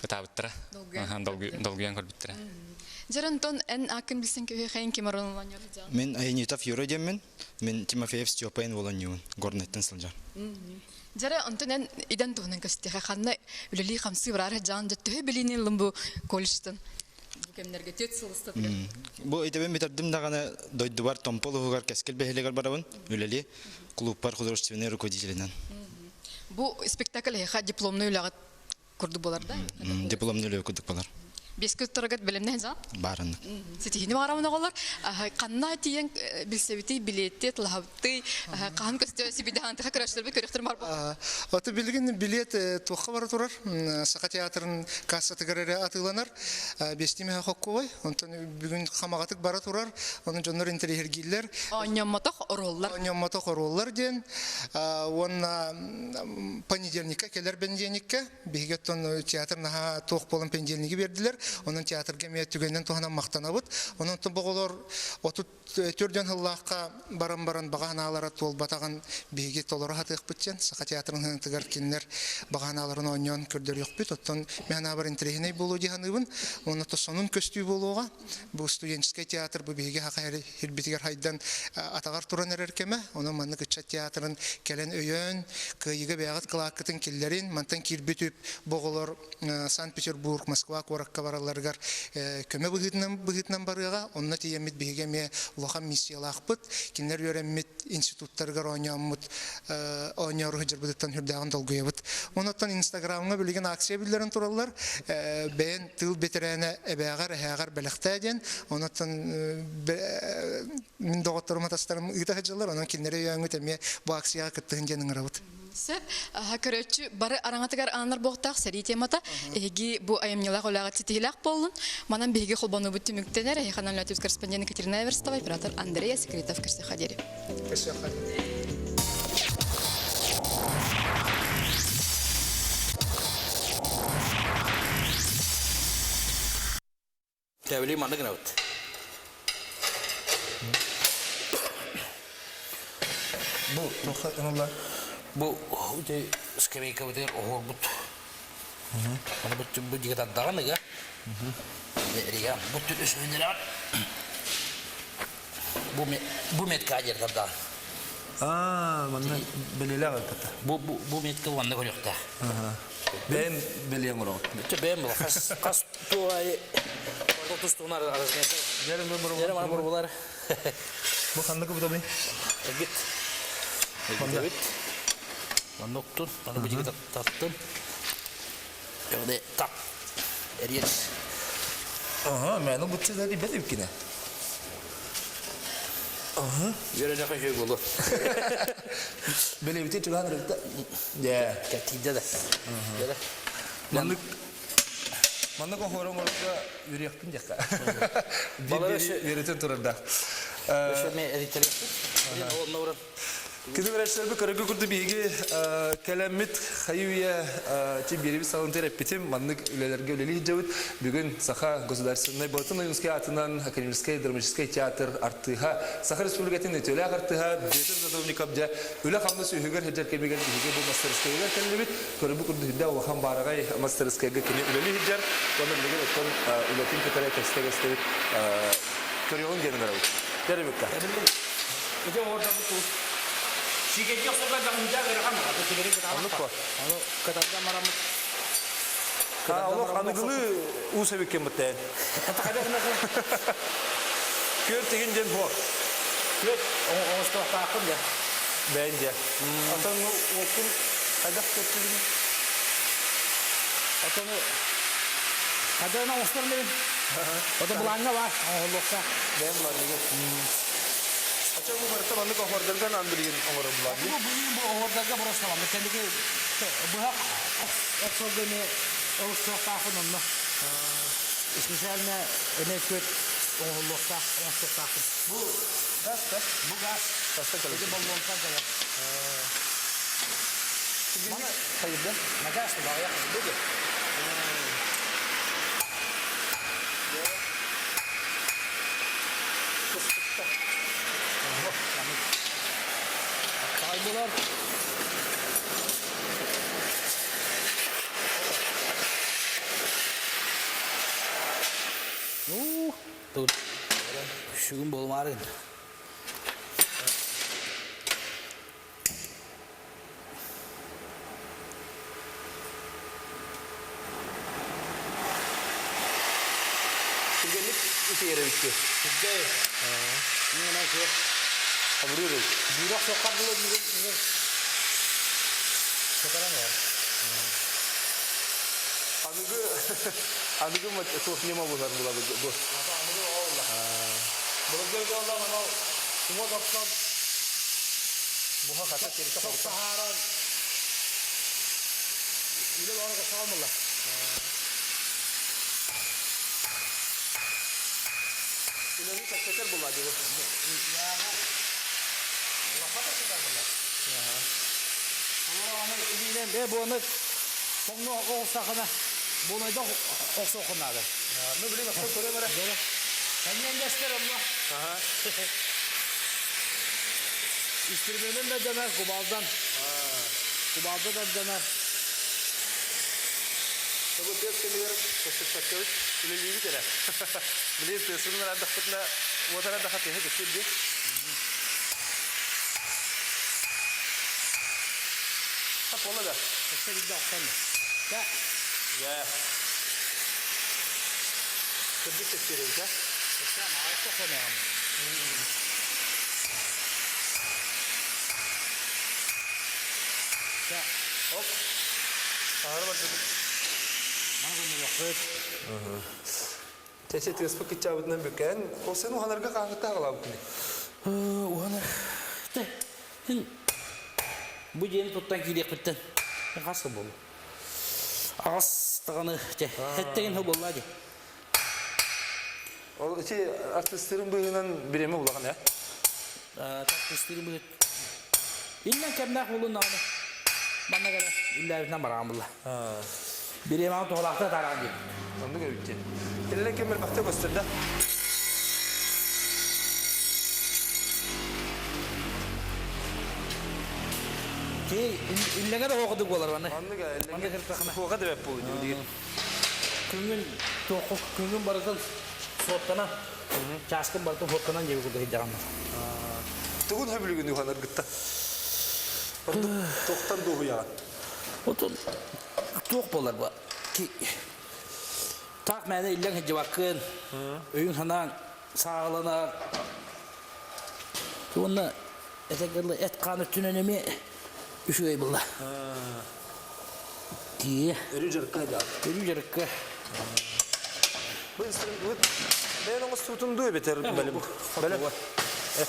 кытабыттыра. Долгуян көрбүттүра. Жарантон эн акын билсен ки хайын Киморолон анер. Мен Айнитов Юра демен. Мен Тимофеев Степан волонюн. Горнеттен сылжар. Жара Антонен иден туунан кастыга ханна үлели хамсы барар жан жөттө билинин лымбу колледжтен. Бу кемнерге тет сылыстат. Бу эдебен битердим дагана дойдубар Томполовгар кескел бехелегер барабын. Үлели клубтар художественный руководителинен. Бу спектакль ха дипломный улагат курду болар да? Дипломный үлек курдук болар. Бескө торгат билемне жан? Барын. Сетихини барамына голар. Канна тиен билсебити билетте лабты кан көстө сибидан та караштырбы көрөктөр бар бу. Аты билген билет тоққа бара турар. Сақа театрын кассаты көрөрө атыланар. Бестиме хоккой. Онтон бүгүн камагатык бара турар. Онун жоннор интерьергиллер. Оньоммотох ороллар. Оньоммотох ороллар ден. Онна понедельникке келер бенженикке. Бигеттон театрна тоқ болон понедельниги бердилер. Onun teatrga metügenden tohanan maqtanabıt. Onun toboğolor 34 yıllıqqa baran bağanalara tol batağan bege tolara hatıq bitçen. Saqa teatrın tıgar kinler bağanaların oynayan kördür yok bit. Otton mehna bir interehine bolu dihanıbın. Onu to sonun köstüy boluğa. Bu stüdentskiy teatr bu bege haqa hirbitiger haydan atagar turan erkeme. Onun manlı kıçat teatrın kelen öyön kıyıga beğat kılaqıtın killerin mantan kirbitüp boğolor Sankt Petersburg, Moskva, Korakka barallargar köme bıhıtnan barıga. Onna tiyemit bihegeme ulahan missiyalaqpıt. Kinler yöremmit institutlargar oynayamut oynayarı hıcır bıdıttan hürdağın dolguyabıt. Onattan Instagram'a bilgen aksiya billerin turallar. Ben tıl beterene ebeğar eğer belektaden. Onattan min doğatlarım ataslarım ıta hıcırlar. Onun kinlere yöngüt eme bu aksiya kıttığın canın arabıt. Sep haköröçü bары араңатыгар анар боқтақ сәри темата эги бу аямнилак олагат ситилак болун манан беги холбону бут түмүктенер айханан латвийс корреспондент Екатерина Эверстова, оператор Андрея Секретов Кырсыхадери. Тәвли маны гына бут. Bu toxatınlar. Bu de skemika bu der ohor but. Mana bu diga taddagan ya. Ya bu tür üstünler. Bu met kajer tadda. Manna beliler altta. Bu met kılvandı koyukta. Ben beliyem onu. Ben bu kas tuay. Orada tustunar arasında. Yerim bana buralar. Bu kanlık bu tabii. Git. Git. Noktun, bana bir ceket taktım. Öyle tak. Eriyet. Aha, ben bu çizleri benim ki ne? Aha. Yere ne kadar oldu? Benim için çok anırım da. Ya. Ketide de. Manlık o horon orada yürüyektim ya. Bir yürütün turunda. Başka ne editler? Onun Кыды врачтар көрөгө курду биги калемит хаюя тибири салон терапитим маннык үлелерге үлели жабыт бүгүн саха государственный ботаный атынан академический драматический театр артыга саха республикатын өтөлө артыга бетер задовник абжа үле хамны сүйгөр хеджер кемеген биги бу мастерскийге келбит көрөгө курду хидда вахан барагай мастерскийге кене үлели хеджер оны билген өткөн үлетин кетере текстегестебит көрөгөн генерал теребекка Itu orada betul. Sikit yok suka jangan jaga rekam atau sikit kita apa? Kalau kata maram. Allah anıgılı usevikken bitten. Ada kena kan? Kör tegin jen hor. Kör, orang sekolah takut ya. Bence. Atau waktu ada ketemu. Atau ada orang sekolah ni. Atau belanja wah, Allah sah. Ben belanja. Acaba bu marta manlık ahordaldan andırıyın onlara bulandı. Bu ahordalda burası tamam. Kendiki bu hak eksolgeni Ağustos takımında. İsmisaline emeköt Ağustos'ta Ağustos takım. Bu gaz. Bu gaz. Gazta kalır. Bir balonlar da var. Bana hayırdır? Ne gaz var ya? Bu da. Kaybolar. Dur. Şu gün bolmarın. Türgenlik iki yere bitti. Türkiye. Ne nasıl? Vuruyoruz. Burak sokak dulu bir. Sekarang ya. Anıgı mı sohniye mi bunlar bu? Anıgı Allah. Bölgede Allah mana semua doktor. Bu hakata cerita Çok saharan. Ini orang kesal malah. İnanın sekreter buladı bu. Ya. Apa kita malah? Orang ini be bu anak songno osakana. Bunu da osokunadı. Ne bileyim nasıl soruyor bana. Sen yengeçlerim lan. Aha. İstirmenin de döner Kubal'dan. Kubal'da da döner. Tabii tez keliyor. Teşekkür ederim. İleriyi bir kere. Biliyorsun tesirler adı kutla. Bu tarafa daha tehlikeli geçti. Ha pola da. İşte bir dakika mı? Ya. Ya. Kırdı teşekkür ha. Sen ağaçta konuyorum. Ya. Hop. Ağır bak. Bana bunu yok. Teşekkür ederim. Peki çabuktan büken. O sen o hanarga kahvete ağlam kuni. Uhanar. Bu yeni tuttan gidip bitten. Ne kasıl bolu? Ağız tağını. Hetteğin hı bolla hadi. O artistlerin bıyığından birimi bulağın ya. Artistlerin bıyık. İllen kemnak bulun nağını. Bana kadar illa evinden barağım bulla. Birimi ağın toğlakta tarağın diye. Onu görükçe. İllen kemel bakta gösterdi. Ki illene de okuduk olar bana. Anlıga illen hoqa da hep bolu diyor. Küngün barıdan soğuttana. Çaskın barıdan soğuttanan gibi kudu hicam. Tuğun habili günü hanar gıtta. Toqtan doğu yağın. Otun toq bolar bu. Ki tak məni illen hicam hakkın. Öyün hanan sağlanar. Tuğunla eteklerle et kanı tünenemi üşüğey bulla. Ki Örü jarıkka ya. Örü jarıkka. Bu ben onu tutun duy beter belim. Belim.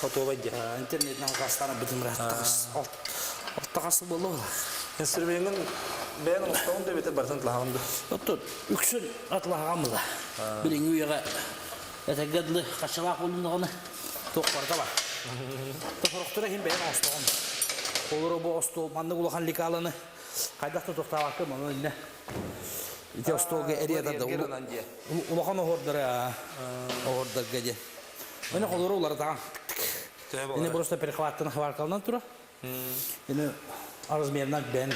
Foto var ya. İnternetten kastana bütün rahat. Alt takası bolu. Instrumentin ben onu tutun duy beter barsan lahandı. Otur. Üksün atlağamı da. Birin uyuğa eteklerle kaçalak bulunduğunu. Tok var da var. Toproktura kim benim aslan. Olur bu ostol mandı ulakan likalını. Kaydakta toktavakı mı önüne. İte ostolga eriyada da ulakan order ya. Order gece. Öyle olur ular da. Yine burası perkavattığını havar kalınan tura. Yine arazmerinden ben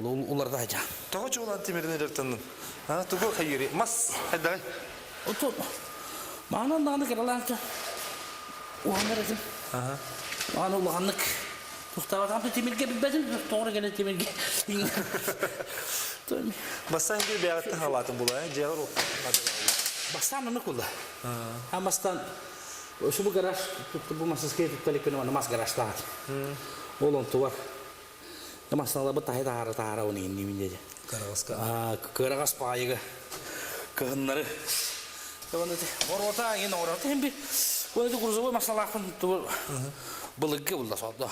ular da hacı. Toğuç olan timirine dertandın. Ha, tuğu hayırı. Mas, hadi. Otur. Mağanan dağınık eralanca. Uğanlar ezim. Mağanan uğanlık. Muhtavat amca timirge bilmezim. Doğru gelen timirge. Bastan bir beyatta halatın bula. Ceyler o. Bastan onu kula. Ha bastan. Şu bu garaj tuttu bu masası tuttu lekene mas garaj daha. Olon tuvar. Ya masalah betah tahara onu ini minjanya. Karagas payı. Kehenları. Kawan itu, orang ini orang itu hembi. Kawan itu kurus masalah kan tu belege ulah soalnya.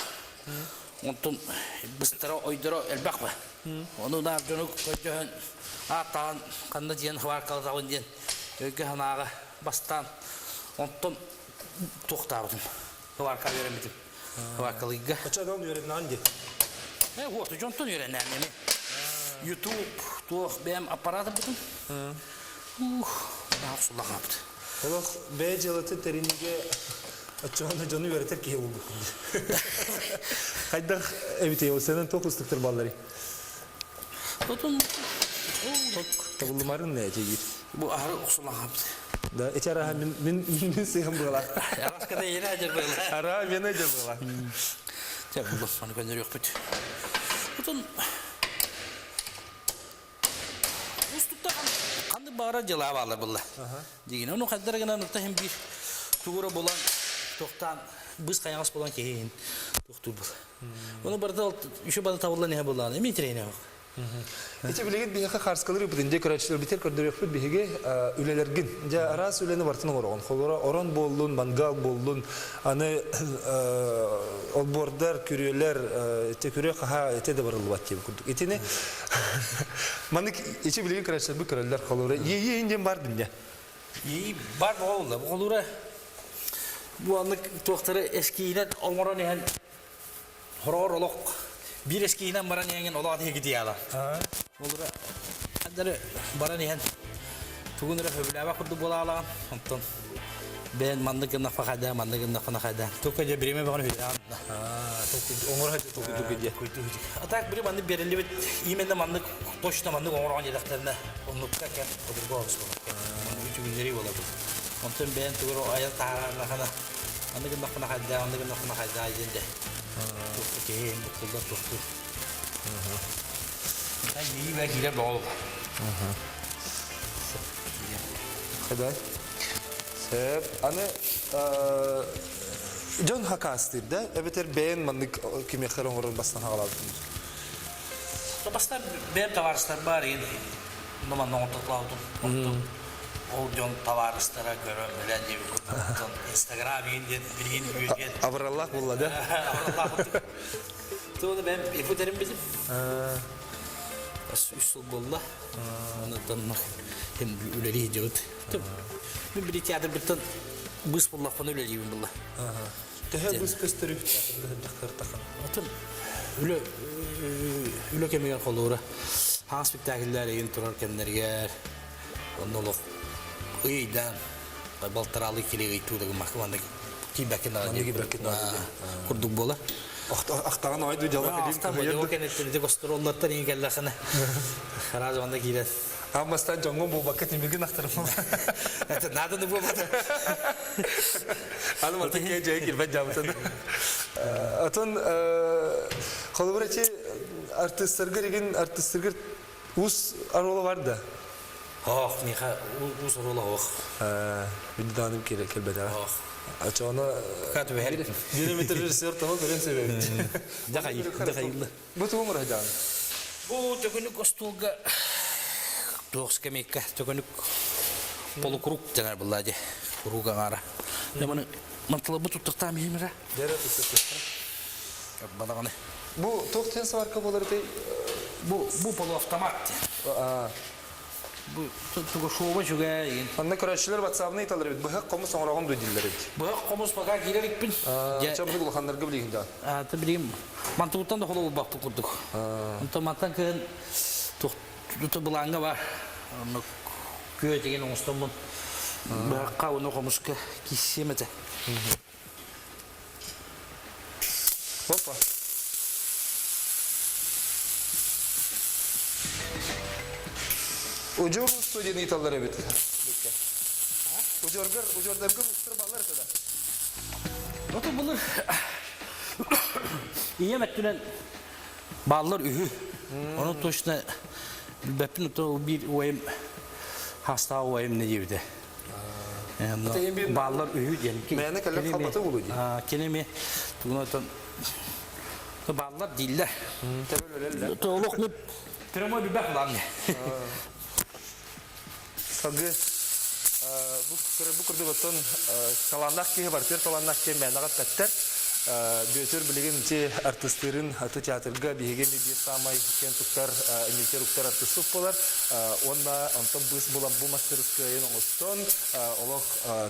Untuk bestero oidero elbak bah. Onu da jonuk kajian atan karena jian hawar kalau tahun jian. Jadi hanaga bastan untuk tuh tahun hawar kalau yang itu hawar kalau iga. Kaca dong yöre nanti. Waktu jonton yöre nanti. YouTube tuh BM aparat betul. Nafsullah yaptı. Olah B celatı terinige açığında canı öğretir ki oldu. Hayda evet o senin tok ıslıktır balları. Tutun. Tabulumarın ne acayip. Bu ahır usullah yaptı. Da içeri min seyhan buralar. Araskada yeni acır böyle. Ara yeni acır buralar. Tabii bu sonra gönder yok bütün. Tutun. Kandı bağıra cılava alır bunlar. Degine onu kadar gene nokta hem bir tuğra bulan toktan biz kayağız bulan keyin toktu bu. Onu barda şu barda tavırla ne bulan emin trene yok. İşte bilgin bir karşı kalır bu dinde kıraçlar biter kördür yapıp bihege ülelergin. Ja aras üleni vartını oran. Xolora oran bollun, mangal bollun. Anı olborder kürüler tekürü ha ete de varıl vat gibi kurduk. Etini manik içi bilgin kıraçlar bu kırırlar xolora. Ye indem var dinde. İyi var mı oldu? Xolora bu anlık doktoru eskiyle olmaran yani hororolog bir eskiyle baran yani ola diye gidiyorlar. Xolora hadere baran yani tugunura höblava kurdu bolalan. Ondan ben mandıkın nafakada, mandıkın nafakada. Tokaca birime bakın hüdan. Onur hacı tokudu gidiyor. Atak biri mandık belirli bir imende mandık poşta mandık onur on yedeklerine onlukta ken odur bu olsun. Üç günleri olabilir. Ondan ben tuğru ayet taharana kana. Mandıkın nafakada, mandıkın nafakada izinde. Toktu kehin, bukulda toktu. Ben iyi ve girer bol. Kadar. Sep, anne John Hakastir de, evet beğen mandık kimi xeron orun bastan haladım. Bastan ben tavarıslar var yine. Numan notukladım. O John tavarıslara göre bilen gibi kutladım. Instagram yine bir büyüyen. Avrallah bulladı. Avrallah bulladı. Sonra ben ifuterim bizim. Üç yıl bulla. Ondan hem üleli hicret. Ben bir tiyatr bitten bus bulla falan üleliyim bulla. Tehe bus kıstırıyor tiyatr takım. Atın öyle kemiğe kolura. Hangi spektaküller yayın turarkenler yer. Ondan iyiden baltaralı ikili gittiği mahkemede kibekin ağacı. Kurduk bola. Aktağın aydı cevap edeyim. Aktağın o kenetleri de kostrollattan iyi geldiğine. Her zaman da gider. Ama sen canım bu vakit imgin aktarım. Nada ne bu vakit? Alım artık gece girme cevaptan. Atın kolaborasyon artistler us arola vardı. Oh, Miha, us arola oh. Bir danım gerek elbette. Açana katı ver. Diyemetre rejisör tamam gören sebebi. Dakayıldı. Bu tuğum rajan. Bu teknik kostulga Doks kemikka teknik polukruk jangan belaje kuruga ngara. Zaman mantel bu tutakta mihimra. Dere tutakta. Badagane. Bu tokten svar kabaları te bu polu otomat. Bu tugo şova juga yin. Anne kuraşçılar WhatsApp'ına italar bit. Bu hak komu sonrağın duydiler bit. Bu hak komu spaka girerik bin. Çabuk ulxanlar gibi liginde. Tabirim Мантуттан да холо бақты курдук. Онто мантан кен тухту буланга бар. Көй деген оңстомун. Бакка оны комушка кисемете. Опа. Ujur stüdyo itaları bit. Ujurgar ustır ballar da. Oto bulur. Yemettülen ballar ühü. Onu toşuna bepin to bir oyum hasta oyum ne gibi de. Ballar ühü diyelim ki. Mene kalıp kalmatı buluyor. Kelime tuğnadan ballar diller. Tabii öyle. Toluk ne? Trama bir bak lan. Sagı bu kurdu baton talandak ki var, talandak ki menagat katter. Büyütür bilgin ki artistlerin atı teatrga bihege bir samay kentuklar İngiltere artist polar. Onda antam bulan bu masterskayın olsun. Allah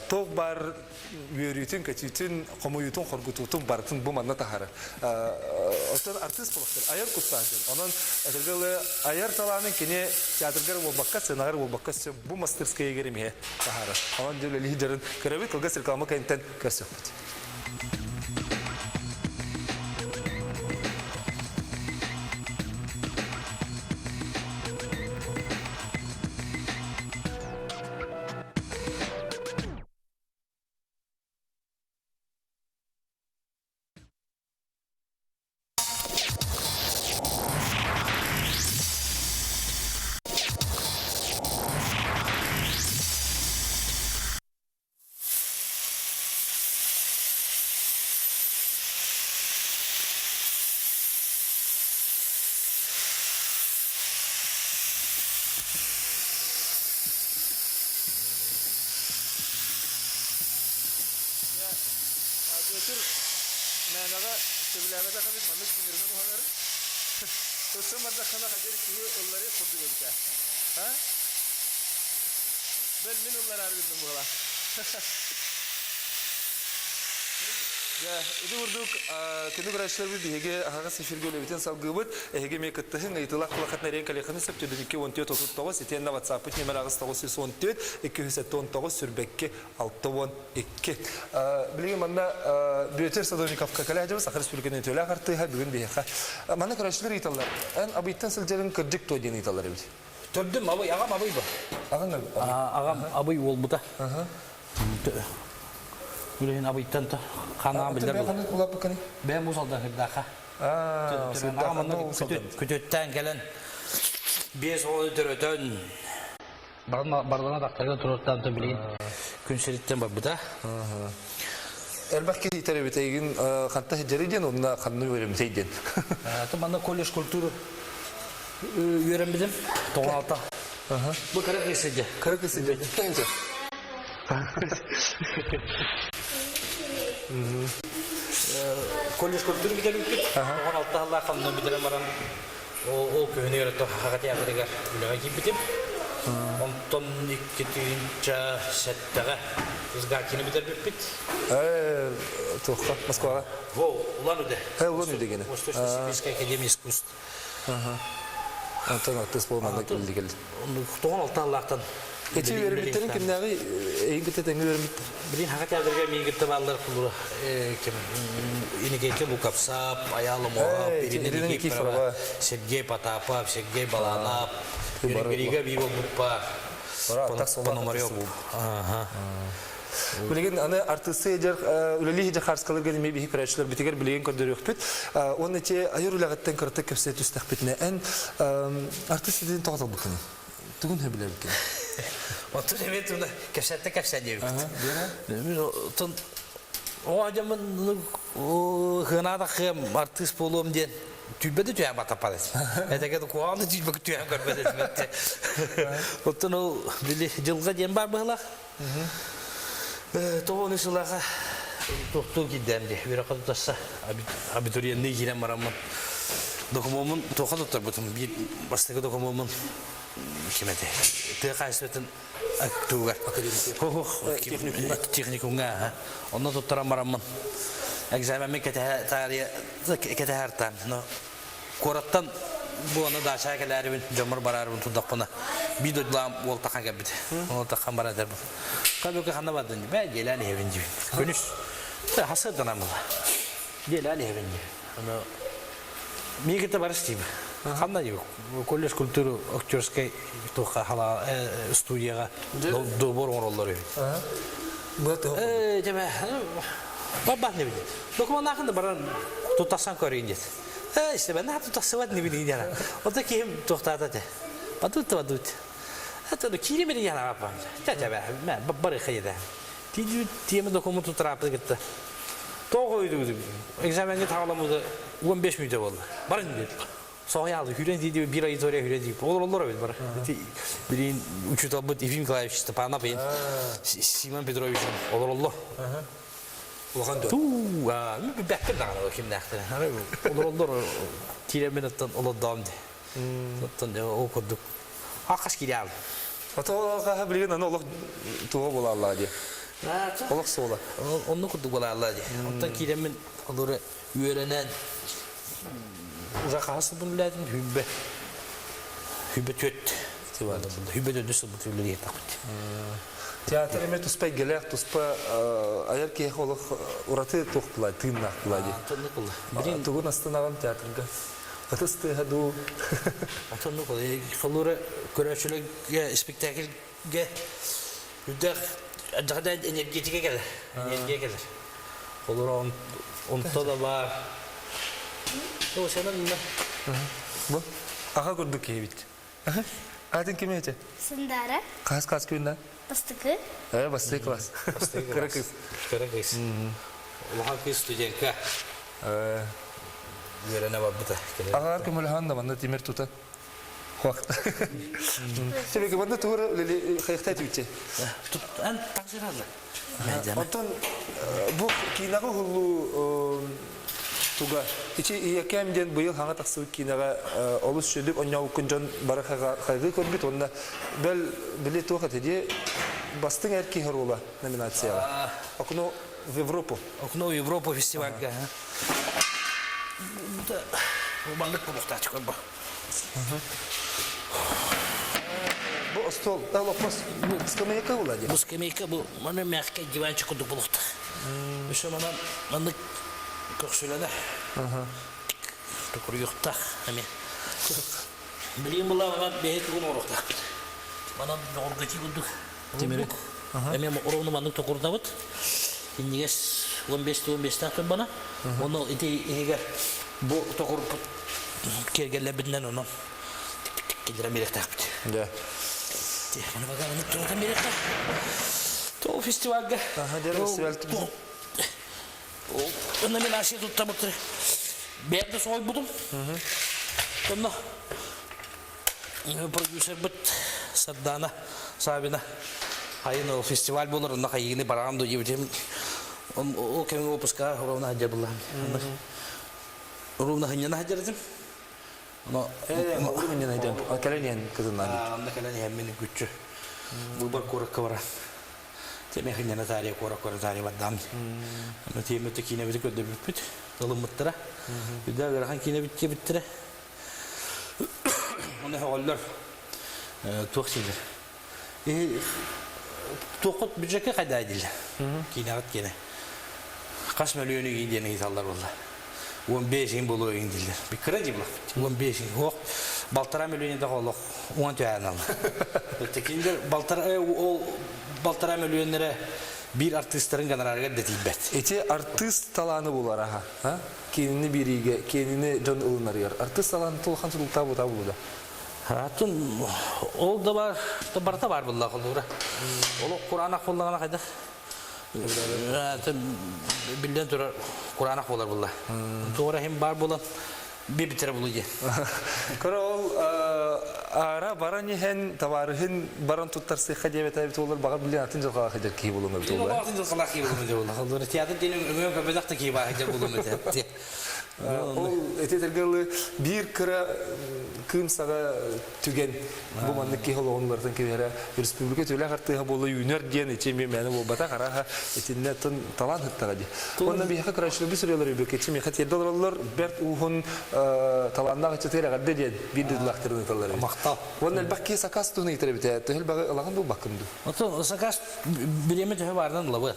tok bar büyütün kaçıtın komuyutun korkututun bartın bu manna tahara. Otan artist polar. Ayar kutsancın. Onun teatrgalı ayar talanın kine teatrgar bu bakkas senar bu bakkas bu masterskaya girmeye tahara. Onun böyle liderin karabi kılgas reklama kayınten kasıyor. Menaga sebilahda kabin manlık sinirmen uhanları. Tosum arda kana hacer ki onları kurdu geldi. Ha? Ben min onları arıyorum bu hala. Ya, itu vurduk. Kendi arkadaşlar bir hege haga sefir göle biten salgıbıt. Hege mekattahın aytıla kulakatna renk kalekhanı septüdü ki ontiyo totut tavas iten WhatsApp için merakız tavası sontiyo 210 tavas sürbekke 612. Bilgim anda büyütür Sadonikov kakale acaba sakır sürgene töle kartı ha bugün bir ha. Mana arkadaşlar italar. En abitten silcerin kırcık to diyen italar bir. Tördüm abi ağam abi bu. Ağam abi ol bu da. Güleyin abitten ta kana bilir bu. Ben bu saldan hırdaha. Kütütten gelen biz onu törötön. Barlana daktarda turottan da bileyim. Künselitten bak bu da. Elbette italar biteyim. Hatta hicrediyen onunla kanunu verim seydin. Tamam kolej kültürü öğrenmedim. Toğalta. Bu Karaköy'süce. Karaköy'süce. Bence. Kolej kültürü bir de mümkün. Oğan altta Allah kanunu bir de varan o köyüne göre hakati yapıdırlar. Üleğe gibi bitim. Ondan ikinci settege ızgakini bir de bit. Tuhka, Moskova. Ulan öde. Ulan öde gene. Восточно-Сибирская академия искусств. Антон Артыс болманна келді. Тоғын алты Аллахтан. Geçi verimliklerin kimleri eğin gıta dengi verimlikler? Bilin hakat yadırga miyigirte bağlar kuluru. İnikeyke bu kapsap, ayalım oğap, birinin iki parava. Sergey Patapap, Sergey Balanap, biriga bibo buppa. Panomaryop. Bilgin ana artısı ecer üleli hiç kars kalır gelmeyi bir hikayetler bitiger bilgin kadar yok bit. Onun için ayır ulagattan kartta kapsayı tüstekbitne en artısı dediğin toğatal bukunu. Tugun hebiler bukunu. Otur evet ona kapsayı diyor. O adamın hınada hem artist bolum diyen tübede tüyen batapadet. Etekede kuağını tübede tüyen görmedet. Otun o dili jılga diyen bar bıhla. Toğun ısılağa tohtu gidendi. Bir akıl tutasa abituriyen ne giren maramın. Dokumomun toğa tutar butum. Bir bastaki dokumomun kimede. Tığa ismetin aktuğar. Teknikunga. Ondan tutaran maramın. Egzamen tarihi ketehertan. No. Korattan bu ana da şarkıları Cumhur bararın tudakına. Bir dodlam ol takan gibi. O takan baradır bu. Tabii ki hanımadın. Ben gelali evinci. Günüş. Hasırdan ama. Gelali evinci. Onu Мигите барыстив. Ханна yok. Колледж культуры актерской тоха хала студияга добор роллары. Жеме. Баба не билет. Документ акында баран тутасан көрүнөт. İşte ben hatta tasavvur ne bileyim ya. O da kim tohtada de. Badut. Hatta da kiri beni yana yapar. Çaça ben barı kayda. Diyemi dokumentu tarafta gitti. Doğruydu. Egzamende tağlamada 15 minut oldu. Barın dedi. Soğuya aldı. Hüren dedi bir ay sonra hüren dedi. Olur öyle var. Birin üçü tabut İfim Klayev Stepanov beyin. Simon Petrovich olur. Ulan dön. Bir bekler daha o kim nektir. Olur. Tiremenattan olur damdı. Zaten de o koduk. Akaş gidiyor. Ata ola bilgen ana ola tuğa bola Allah diye. Olak sola. Onu koduk bola Allah diye. Ondan kiremen olur öğrenen uzak hası bunu lazım hübbe töt. Hübbe de düşse bu türlü diye takut. Teatr emet uspa gelek uspa ayar ki olak uratı tohpla tınnak buladı. Birin tuğun astanağın teatrga. Atıstı hadu. Atanlık oluyor. Kalura körüşlüğe spektakülge yüzde daha enerjetiğe gelir. Enerjiye gelir. Kalura onda da var. O senin ne? Bu? Aha kurduk ki bit. Adın kim ece? Sındara. Kas günden. Bastıkı. Bastık klas. Kırakız. Kırakız. Allah'a kız stüdyenka. Görene var bu da. Aha kim olhan da bana timir tuta. Vakt. Tabii ki bana tuğra hayıkta tüyce. An taksiralı. Ondan bu kinağı hulu tuga. İçi yakemden bu yıl hangi taksı kinağı olus şöyle onya ukuncan baraka kaygı korbit onda bel bile tuğa diye bastın erki herola nominasyaya. Okno в Европу. Okno в Европу фестивальга. Bu da romanlık bu muhtaç koy bu. Bu stol, lokmas, bu скамейка була ди. Bu скамейка bu mana mehke divançı koyduk bulukta. Şu mana köksülene. Tukur yokta. Hemen. Bileyim bulla mana behet bunu orukta. Mana orgaki bulduk. Demiri. Hemen orunu mana tukurda bud. Indiges 15 takım bana. Onu eğer bu tokur kergeller binden onu gider Amerika takip. Ya. Bana bakalım ne Amerika. To festivalga. Aha der festival. O nominasyon tutamadı. Ben de soy buldum. Onunla prodüser bit Saddana Sabina. Hayır o festival bulur onda kayını baram do yibim. O kemin opuska oruna hacabullah. Oruna hanyana hajardım. Ama oruna hanyana hajardım. Kaleniyen kızından. Onda kaleniyen benim güççü. Bu bar korak kavara. Temel hanyana tarihe korak tarihe vadam. Ama temel tekine bir köde bit. Dalım mıttıra. Bir daha garahan kine bittire. Onu havaller. Tuğsidir. Tokut bütçeke kadar edilir. Kinaat gene. Kaç milyonu gidiyor insanlar valla. 15'in buluyor indiler. Bir kredi buluyor. 15'in. O baltara milyonu da olur. 10 tane alır. Tekindir baltara milyonlara bir artistlerin kanarlarga detibet. Eti artist talanı bular aha. Kendini biriyle, kendini can ılınır yer. Artist talanı tolkan tutulta bu da bulu da. Hatun ol da var, da var bullah olur. Olu Kur'an'a kullanana kadar. Bilden sonra Kur'an'a kullanır bullah. Sonra hem bar bulan bir bitire buluyor. Kral ara barani hen tavarıhın baran tutarsa hadiye tabi olur bağa bilen atınca kağa kadar ki bulunur diyorlar. Yok atınca kağa ki bulunur diyorlar. Olur tiyatro dinin ömür bebedak da ki bağa kadar bulunur diye. Ол этетергалы бир кыра кым сага түген бу манны ки холонлардан кебере республика төлө картыга болу юнер ден эчеме мени бу бата карага этинне тон талан хыттагади. Онда би хакра шлы бир сөйлөр бек эчеме хат долларлар берт ухун таланнага четере гадде ден бидди лахтырны таллары. Мактал. Онда бакки сакас туны итеребите. Төл бага алаган бу бакымды. Ото сакас биреме төһө бардан лабы.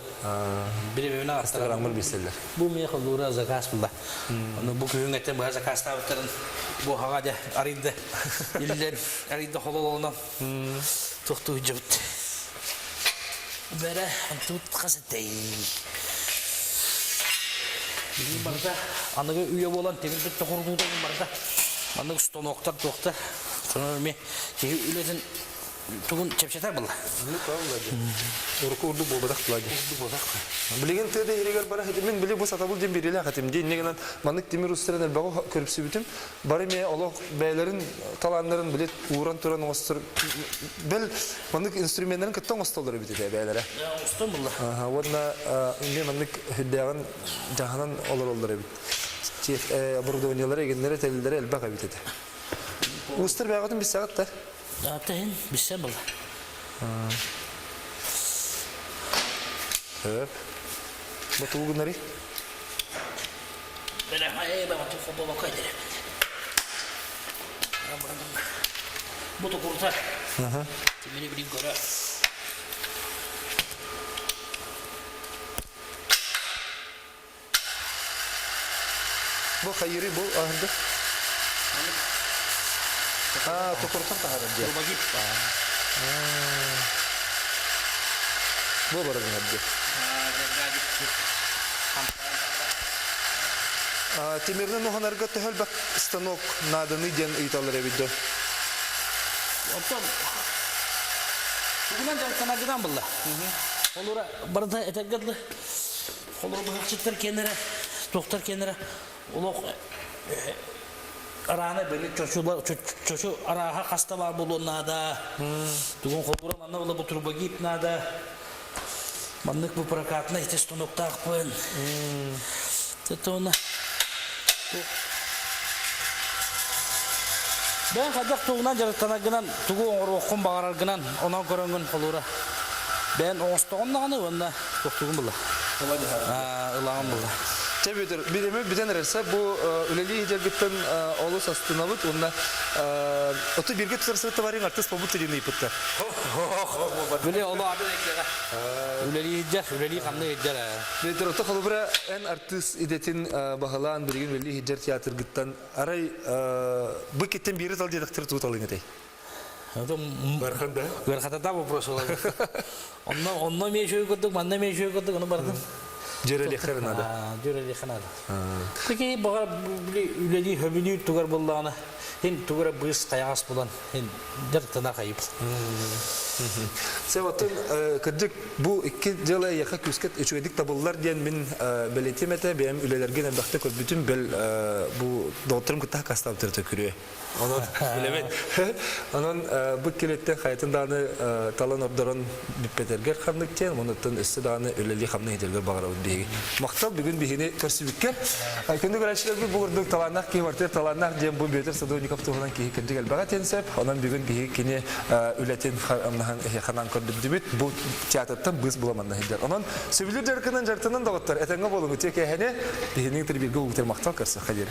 Биреме Instagram'ı bilseler. Bu me xulura zakas bulda. Onu bu köyüngeten bu zakas tavtların bu hagaja arida iller arida hololona. Toxtu jibit. Bere tut qasatay. Bizim barda anıgı üye olan temir bit toxurdudan barda. Anıgı stonoqtar toxta. Sonra me ki ületin Tugun çepçeter bula. Ne kavladı? Urdu bobadak pladı. Urdu bobadak. Bilgin tede iriger bara men bile bu satabul dem biriyle hatim diye ne gelen manık demir ustalarına bago körüpsü bütün bari me Allah beylerin talanların bile uğran turan ostur bel manık enstrümanların kattan ostaları bitede beylere. Ya ustam bula. Aha wadna ne manık hiddagan jahanan olur bit. Çiğ aburdonyalara egenlere telilere elbaka bitede. Ustar beğatın bir saat da. Zaten bir şey bula. Evet. Batu günleri. Böyle hayır ben batu fobo bakay derim. Bu da kurtar. Timini bileyim kara. Bu hayırı bu ahırda. Ha, tukurtan taharat dia. Bagi. Bu barang hadi. Timirden o hanarga tehel bak stanok nadani den italara video. Otom. Bugünden de sana giden bulla. Olur barda etekgadlı. Olur bakçıtlar kenara, doktor kenara. Olok arana böyle çocuğu araha hasta var bulunada. Tugun kolburam anna ola bu turba gip nada. Manlık bu prakatına hiç stonokta akpın. Tetona. Ben kadak tuğunan jarıtana gınan, tuğu oğurukun bağırar gınan, ona görüngün kolura. Ben oğustoğun nağını onunla tuğuğun bula. Ilağın bula. Tabidir. Bir denirse bu üleli hicergitten olus astınavut, onunla otu birge tutarsa tavarın artist pabu tüdüğünü ipıttı. Böyle oğlu adı eklere. Üleli hicer, üleli kanlı hicer. Bedir, otu kalubra en artist idetin bahalan bir gün üleli hicer tiyatr gittan. Aray, bu kitten biri tal dedektör tutalın etey. Berkata da bu proses olabilir. Onunla meşhur kurduk, manla meşhur kurduk, onu bardım. Jöreli kırnadı. Jöreli kırnadı. Peki bakar üleli höbülü tugar bullağına, hem tugara bıyız kayağız bulan, hem dertana kayıp. Sevatın kırcık bu iki yıla yakın küsket üçüyedik tabullar diyen min belirtemete benim ülelergen endakta kod bütün bel bu doktorum kıta kastavtır tökürüyor. Onun bilemet. Onun bu kiletten hayatın dağını talan ordaran bitpeterger kamlıkken, ondan üstü dağını üleli kamlı hiderger bağıravun diye. Maktal bugün bihini körsübükken. Kendi göreçler bir buğurduk talanlar ki vartır talanlar diyen bu büyütür sadığı kaptı olan ki kendi gelbağa tensep. Onun bugün bihi kini ületin hanan kordum dibit bu tiyatrdan biz bulamandan hider. Onun sübülür jarkının jartının dağıtlar. Etenge bolunu teke hene bihinin bir bilgi uğutur maktal kırsa hayır.